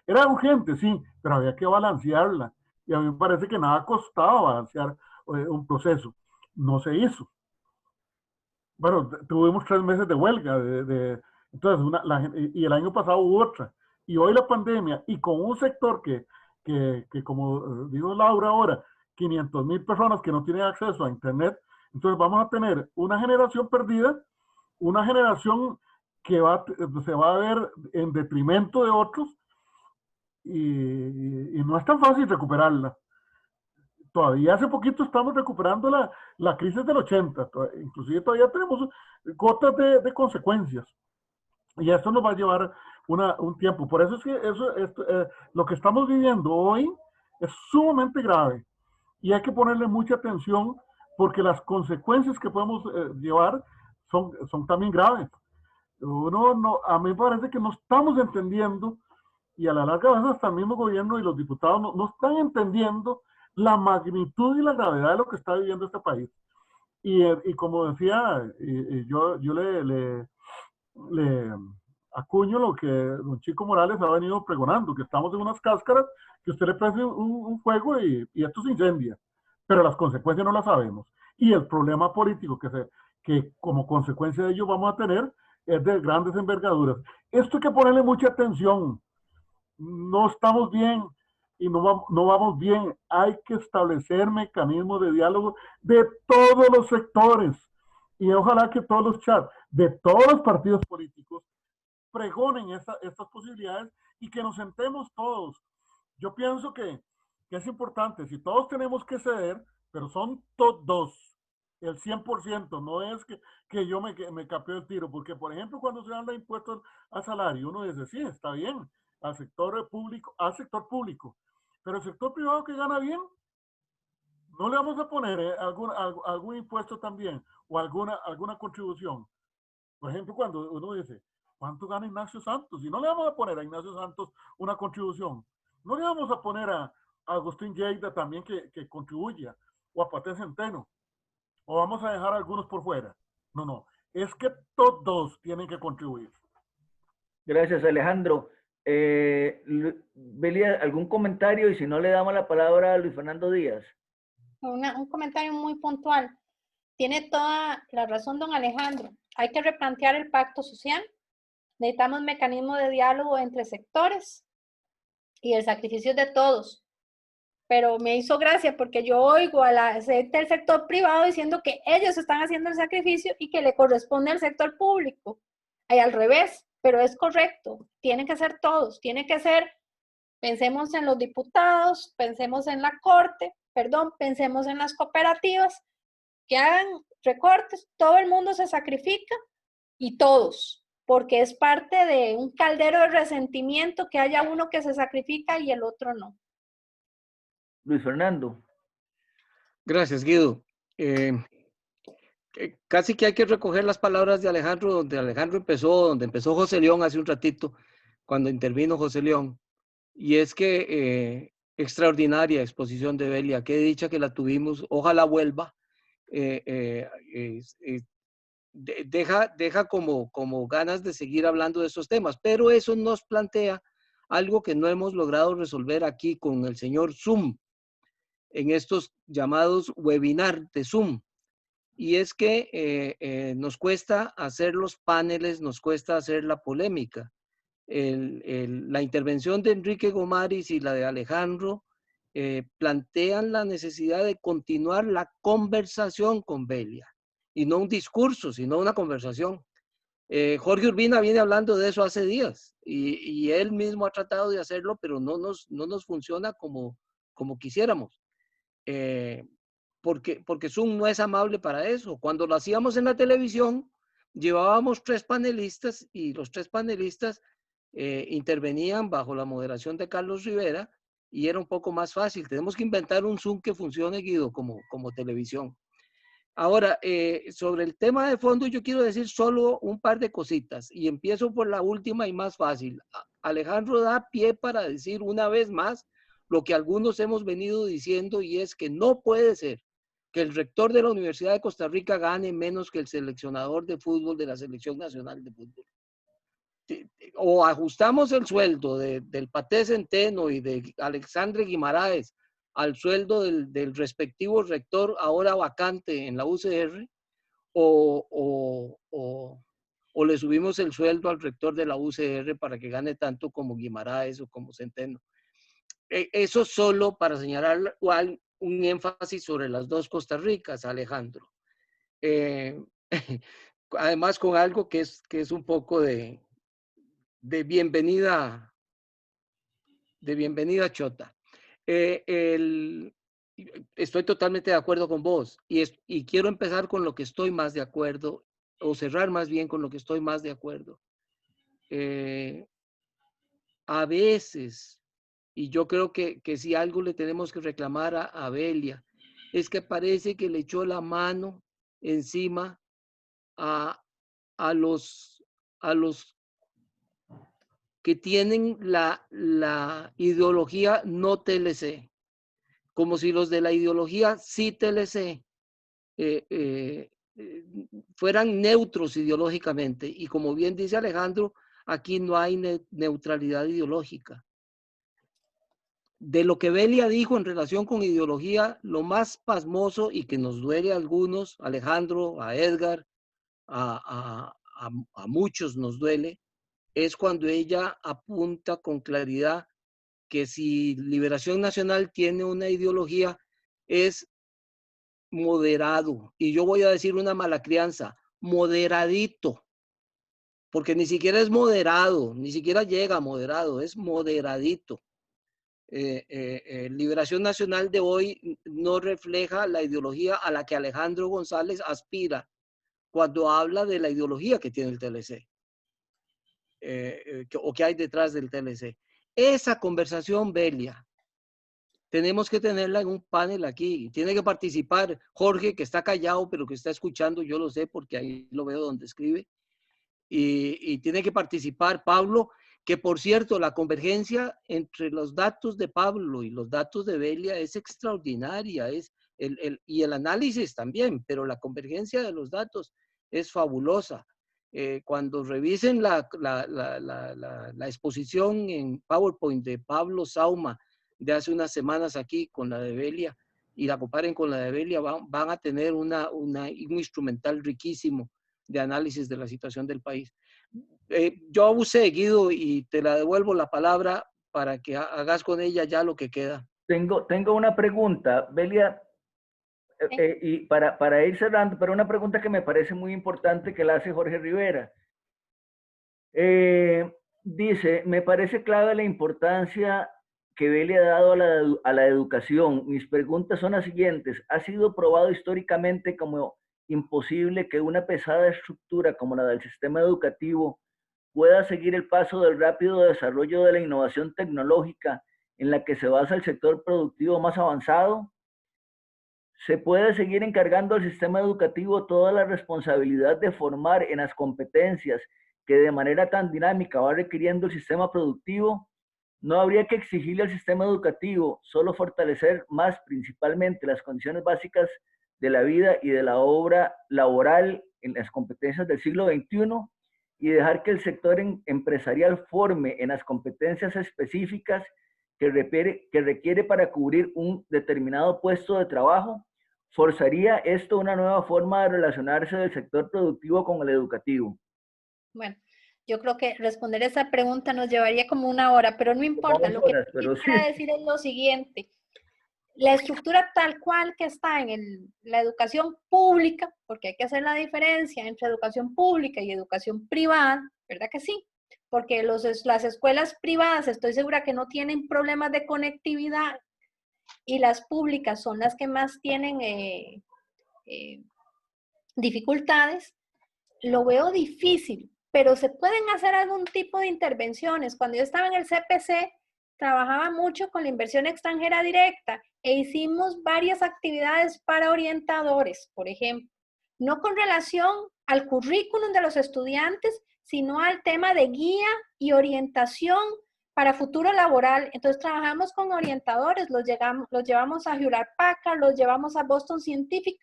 era urgente, sí, pero había que balancearla. Y a mí me parece que nada costaba balancear un proceso. No se hizo. Bueno, tuvimos 3 meses de huelga, entonces y el año pasado hubo otra. Y hoy la pandemia, y con un sector que como dijo Laura ahora, 500,000 personas que no tienen acceso a Internet, entonces vamos a tener una generación perdida, una generación que se va a ver en detrimento de otros, y no es tan fácil recuperarla. Todavía hace poquito estamos recuperando la crisis del 80, inclusive todavía tenemos gotas de consecuencias. Y eso nos va a llevar un tiempo. Por eso es que lo que estamos viviendo hoy es sumamente grave. Y hay que ponerle mucha atención porque las consecuencias que podemos llevar son también graves. A mí me parece que no estamos entendiendo, y a la larga a veces hasta el mismo gobierno y los diputados no están entendiendo la magnitud y la gravedad de lo que está viviendo este país. Y como decía, yo le acuño lo que don Chico Morales ha venido pregonando, que estamos en unas cáscaras que usted le prende un fuego y esto se incendia, pero las consecuencias no las sabemos. Y el problema político que como consecuencia de ello vamos a tener es de grandes envergaduras. Esto hay que ponerle mucha atención. No estamos bien. y no vamos bien. Hay que establecer mecanismos de diálogo de todos los sectores. Y ojalá que todos los chats de todos los partidos políticos pregonen estas posibilidades y que nos sentemos todos. Yo pienso que es importante, si todos tenemos que ceder, pero son todos, el 100%, no es que yo me capeo el tiro, porque por ejemplo cuando se habla de impuestos al salario, uno dice, sí, está bien, al sector público, pero el sector privado que gana bien, no le vamos a poner algún impuesto también o alguna contribución. Por ejemplo, cuando uno dice, ¿cuánto gana Ignacio Santos? Y no le vamos a poner a Ignacio Santos una contribución. No le vamos a poner a Agustín Lleida también que contribuya, o a Paté Centeno, o vamos a dejar a algunos por fuera. No, no, es que todos tienen que contribuir. Gracias, Alejandro. Belia, ¿algún comentario? Y si no, le damos la palabra a Luis Fernando Díaz. Un comentario muy puntual. Tiene toda la razón, don Alejandro. Hay que replantear el pacto social. Necesitamos mecanismos de diálogo entre sectores y el sacrificio de todos. Pero me hizo gracia porque yo oigo a la gente del sector privado diciendo que ellos están haciendo el sacrificio y que le corresponde al sector público. Hay al revés, pero es correcto. Tienen que ser todos. Tiene que ser, pensemos en los diputados, pensemos en la corte, pensemos en las cooperativas, que hagan recortes, todo el mundo se sacrifica y todos, porque es parte de un caldero de resentimiento que haya uno que se sacrifica y el otro no. Luis Fernando. Gracias, Guido. Casi que hay que recoger las palabras de Alejandro, donde empezó José León hace un ratito, cuando intervino José León. Y es que extraordinaria exposición de Belia, qué dicha que la tuvimos, ojalá vuelva. Deja como ganas de seguir hablando de estos temas, pero eso nos plantea algo que no hemos logrado resolver aquí con el señor Zoom, en estos llamados webinar de Zoom. Y es que nos cuesta hacer los paneles, nos cuesta hacer la polémica. La intervención de Enrique Gomaris y la de Alejandro plantean la necesidad de continuar la conversación con Belia, y no un discurso, sino una conversación. Jorge Urbina viene hablando de eso hace días, y él mismo ha tratado de hacerlo, pero no nos funciona como quisiéramos. Porque Zoom no es amable para eso. Cuando lo hacíamos en la televisión, llevábamos 3 panelistas y los 3 panelistas intervenían bajo la moderación de Carlos Rivera y era un poco más fácil. Tenemos que inventar un Zoom que funcione, Guido, como televisión. Ahora, sobre el tema de fondo, yo quiero decir solo un par de cositas y empiezo por la última y más fácil. Alejandro da pie para decir una vez más lo que algunos hemos venido diciendo, y es que no puede ser que el rector de la Universidad de Costa Rica gane menos que el seleccionador de fútbol de la Selección Nacional de Fútbol. O ajustamos el sueldo del Paté Centeno y de Alexandre Guimaraes al sueldo del respectivo rector ahora vacante en la UCR, o le subimos el sueldo al rector de la UCR para que gane tanto como Guimaraes o como Centeno. Eso solo para señalar un énfasis sobre las 2 Costa Ricas, Alejandro. Además, con algo que es un poco de bienvenida chota. Estoy totalmente de acuerdo con vos y quiero empezar con lo que estoy más de acuerdo, o cerrar más bien con lo que estoy más de acuerdo. A veces, y yo creo que si algo le tenemos que reclamar a Belia, es que parece que le echó la mano encima a los que tienen la ideología no TLC, como si los de la ideología sí TLC fueran neutros ideológicamente. Y como bien dice Alejandro, aquí no hay neutralidad ideológica. De lo que Belia dijo en relación con ideología, lo más pasmoso y que nos duele a algunos, Alejandro, a Edgar, a muchos nos duele, es cuando ella apunta con claridad que si Liberación Nacional tiene una ideología, es moderado. Y yo voy a decir una mala crianza, moderadito. Porque ni siquiera es moderado, ni siquiera llega a moderado, es moderadito. Liberación Nacional de hoy no refleja la ideología a la que Alejandro González aspira cuando habla de la ideología que tiene el TLC o que hay detrás del TLC. Esa conversación, Belia, tenemos que tenerla en un panel aquí. Tiene que participar Jorge, que está callado, pero que está escuchando, yo lo sé porque ahí lo veo donde escribe. Y tiene que participar Pablo, que por cierto, la convergencia entre los datos de Pablo y los datos de Belia es extraordinaria, y el análisis también, pero la convergencia de los datos es fabulosa. Cuando revisen la exposición en PowerPoint de Pablo Sauma de hace unas semanas aquí con la de Belia, y la comparen con la de Belia, van a tener un instrumental riquísimo de análisis de la situación del país. Yo abusé, Guido, y te la devuelvo la palabra para que hagas con ella ya lo que queda. Tengo una pregunta, Belia, y para ir cerrando, pero una pregunta que me parece muy importante que la hace Jorge Rivera. Dice, me parece clave la importancia que Belia ha dado a la educación. Mis preguntas son las siguientes. ¿Ha sido probado históricamente como imposible que una pesada estructura como la del sistema educativo pueda seguir el paso del rápido desarrollo de la innovación tecnológica en la que se basa el sector productivo más avanzado? ¿Se puede seguir encargando al sistema educativo toda la responsabilidad de formar en las competencias que de manera tan dinámica va requiriendo el sistema productivo? ¿No habría que exigirle al sistema educativo solo fortalecer más principalmente las condiciones básicas de la vida y de la obra laboral en las competencias del siglo XXI y dejar que el sector empresarial forme en las competencias específicas que requiere para cubrir un determinado puesto de trabajo? ¿Forzaría esto una nueva forma de relacionarse del sector productivo con el educativo? Bueno, yo creo que responder esa pregunta nos llevaría como una hora, pero no importa. Lo que quisiera decir es lo siguiente. La estructura tal cual que está en la educación pública, porque hay que hacer la diferencia entre educación pública y educación privada, ¿verdad que sí? Porque las escuelas privadas estoy segura que no tienen problemas de conectividad y las públicas son las que más tienen dificultades. Lo veo difícil, pero se pueden hacer algún tipo de intervenciones. Cuando yo estaba en el CPC, trabajaba mucho con la inversión extranjera directa e hicimos varias actividades para orientadores, por ejemplo, no con relación al currículum de los estudiantes, sino al tema de guía y orientación para futuro laboral. Entonces trabajamos con orientadores, los llevamos a Hewlett Packard, los llevamos a Boston Scientific,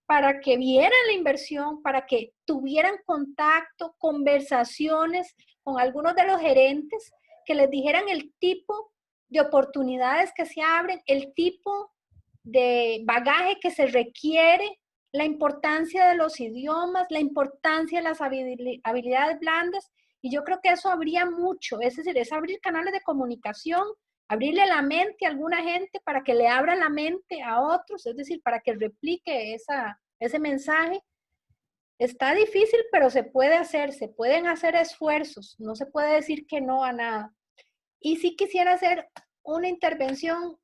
para que vieran la inversión, para que tuvieran contacto, conversaciones con algunos de los gerentes, que les dijeran el tipo de oportunidades que se abren, el tipo de bagaje que se requiere, la importancia de los idiomas, la importancia de las habilidades blandas, y yo creo que eso habría mucho, es decir, es abrir canales de comunicación, abrirle la mente a alguna gente para que le abra la mente a otros, es decir, para que replique ese mensaje. Está difícil, pero se puede hacer, se pueden hacer esfuerzos, no se puede decir que no a nada. Y sí quisiera hacer una intervención,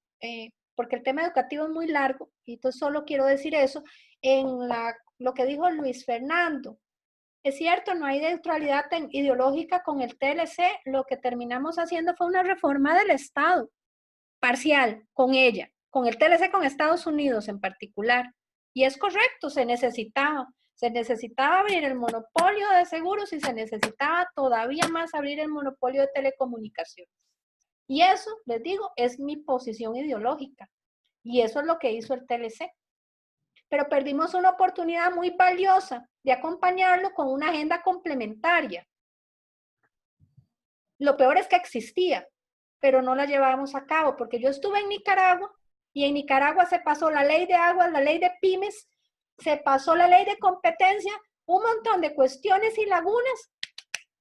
porque el tema educativo es muy largo, y entonces solo quiero decir eso, en lo que dijo Luis Fernando. Es cierto, no hay neutralidad ideológica con el TLC, lo que terminamos haciendo fue una reforma del Estado, parcial, con ella, con el TLC con Estados Unidos en particular. Y es correcto, se necesitaba abrir el monopolio de seguros y se necesitaba todavía más abrir el monopolio de telecomunicaciones. Y eso, les digo, es mi posición ideológica. Y eso es lo que hizo el TLC. Pero perdimos una oportunidad muy valiosa de acompañarlo con una agenda complementaria. Lo peor es que existía, pero no la llevábamos a cabo, porque yo estuve en Nicaragua y en Nicaragua se pasó la ley de aguas, la ley de pymes, se pasó la ley de competencia, un montón de cuestiones y lagunas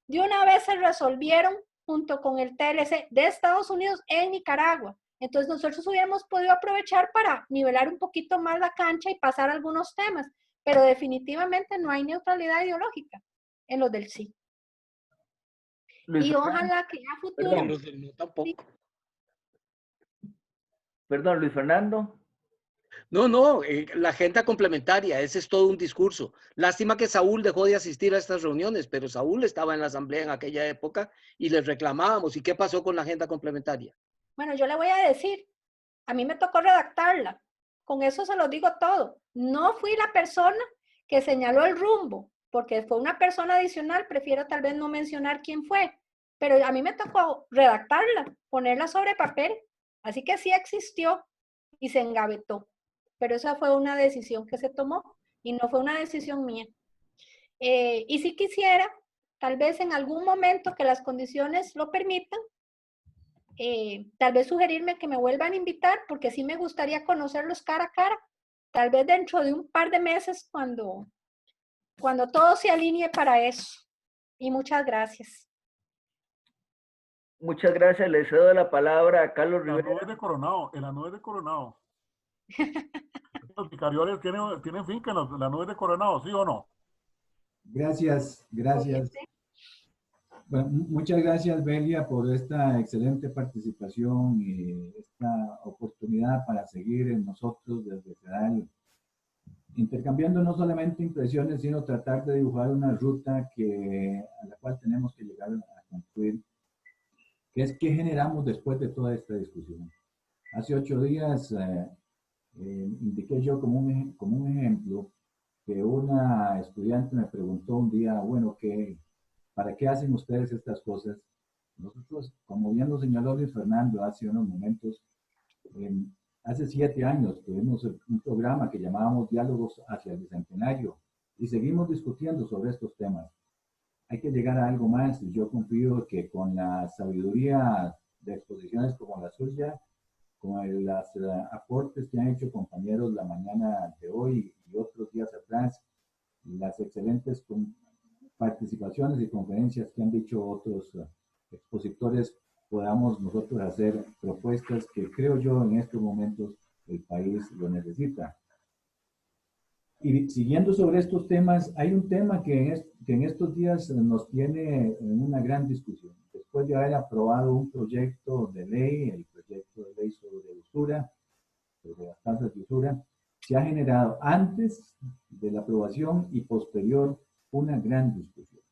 de una vez se resolvieron junto con el TLC de Estados Unidos en Nicaragua. Entonces nosotros hubiéramos podido aprovechar para nivelar un poquito más la cancha y pasar algunos temas, pero definitivamente no hay neutralidad ideológica en los del sí. Luis Y Fernando, ojalá que a futuro... perdón. Los del no tampoco. Perdón, Luis Fernando. No, la agenda complementaria, ese es todo un discurso. Lástima que Saúl dejó de asistir a estas reuniones, pero Saúl estaba en la asamblea en aquella época y les reclamábamos. ¿Y qué pasó con la agenda complementaria? Bueno, yo le voy a decir, a mí me tocó redactarla. Con eso se lo digo todo. No fui la persona que señaló el rumbo, porque fue una persona adicional, prefiero tal vez no mencionar quién fue, pero a mí me tocó redactarla, ponerla sobre papel. Así que sí existió y se engavetó. Pero esa fue una decisión que se tomó y no fue una decisión mía. Y si quisiera, tal vez en algún momento que las condiciones lo permitan, tal vez sugerirme que me vuelvan a invitar, porque sí me gustaría conocerlos cara a cara, tal vez dentro de un par de meses cuando todo se alinee para eso. Y muchas gracias. Muchas gracias. Le cedo la palabra a Carlos La Rivera. nube de Coronado, en la nube de Coronado. Los vicarioles tienen finca en la nube de Coronado, ¿sí o no? Gracias. Bueno, muchas gracias, Belia, por esta excelente participación y esta oportunidad para seguir en nosotros desde CEDAL, intercambiando no solamente impresiones, sino tratar de dibujar una ruta a la cual tenemos que llegar a concluir, que es qué generamos después de toda esta discusión. Hace 8 días indiqué yo como un ejemplo que una estudiante me preguntó un día, bueno, ¿para qué hacen ustedes estas cosas? Nosotros, como bien lo señaló Luis Fernando hace unos momentos, hace 7 años tuvimos un programa que llamábamos Diálogos hacia el Bicentenario y seguimos discutiendo sobre estos temas. Hay que llegar a algo más y yo confío que con la sabiduría de exposiciones como la suya, con los aportes que han hecho compañeros la mañana de hoy y otros días atrás, las excelentes participaciones y conferencias que han dicho otros expositores, podamos nosotros hacer propuestas que creo yo en estos momentos el país lo necesita. Y siguiendo sobre estos temas, hay un tema que en estos días nos tiene en una gran discusión. Después de haber aprobado un proyecto de ley, el proyecto de ley sobre usura, sobre las tasas de usura, se ha generado antes de la aprobación y posterior una gran discusión.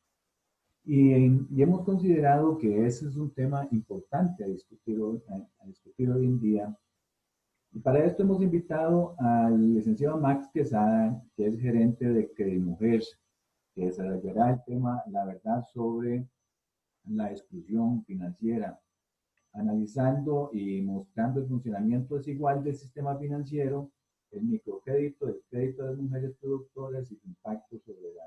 Y hemos considerado que ese es un tema importante a discutir hoy en día. Y para esto hemos invitado al licenciado Max Quesada, que es gerente de Credimujer, que desarrollará el tema, la verdad, sobre la exclusión financiera, analizando y mostrando el funcionamiento desigual del sistema financiero, el microcrédito, el crédito de las mujeres productoras y su impacto sobre la...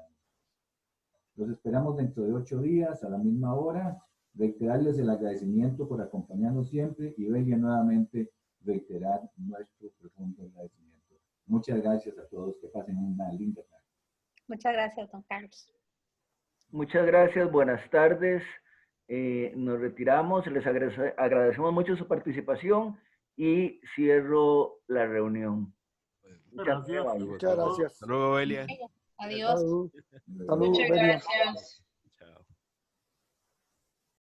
Los esperamos dentro de 8 días a la misma hora. Reiterarles el agradecimiento por acompañarnos siempre y Belia nuevamente reiterar nuestro profundo agradecimiento. Muchas gracias a todos. Que pasen una linda tarde. Muchas gracias, don Carlos. Muchas gracias. Buenas tardes. Nos retiramos. Les agradecemos mucho su participación y cierro la reunión. Gracias. Muchas gracias. Hasta luego, Belia. Adiós. Salud, Muchas Belia. gracias.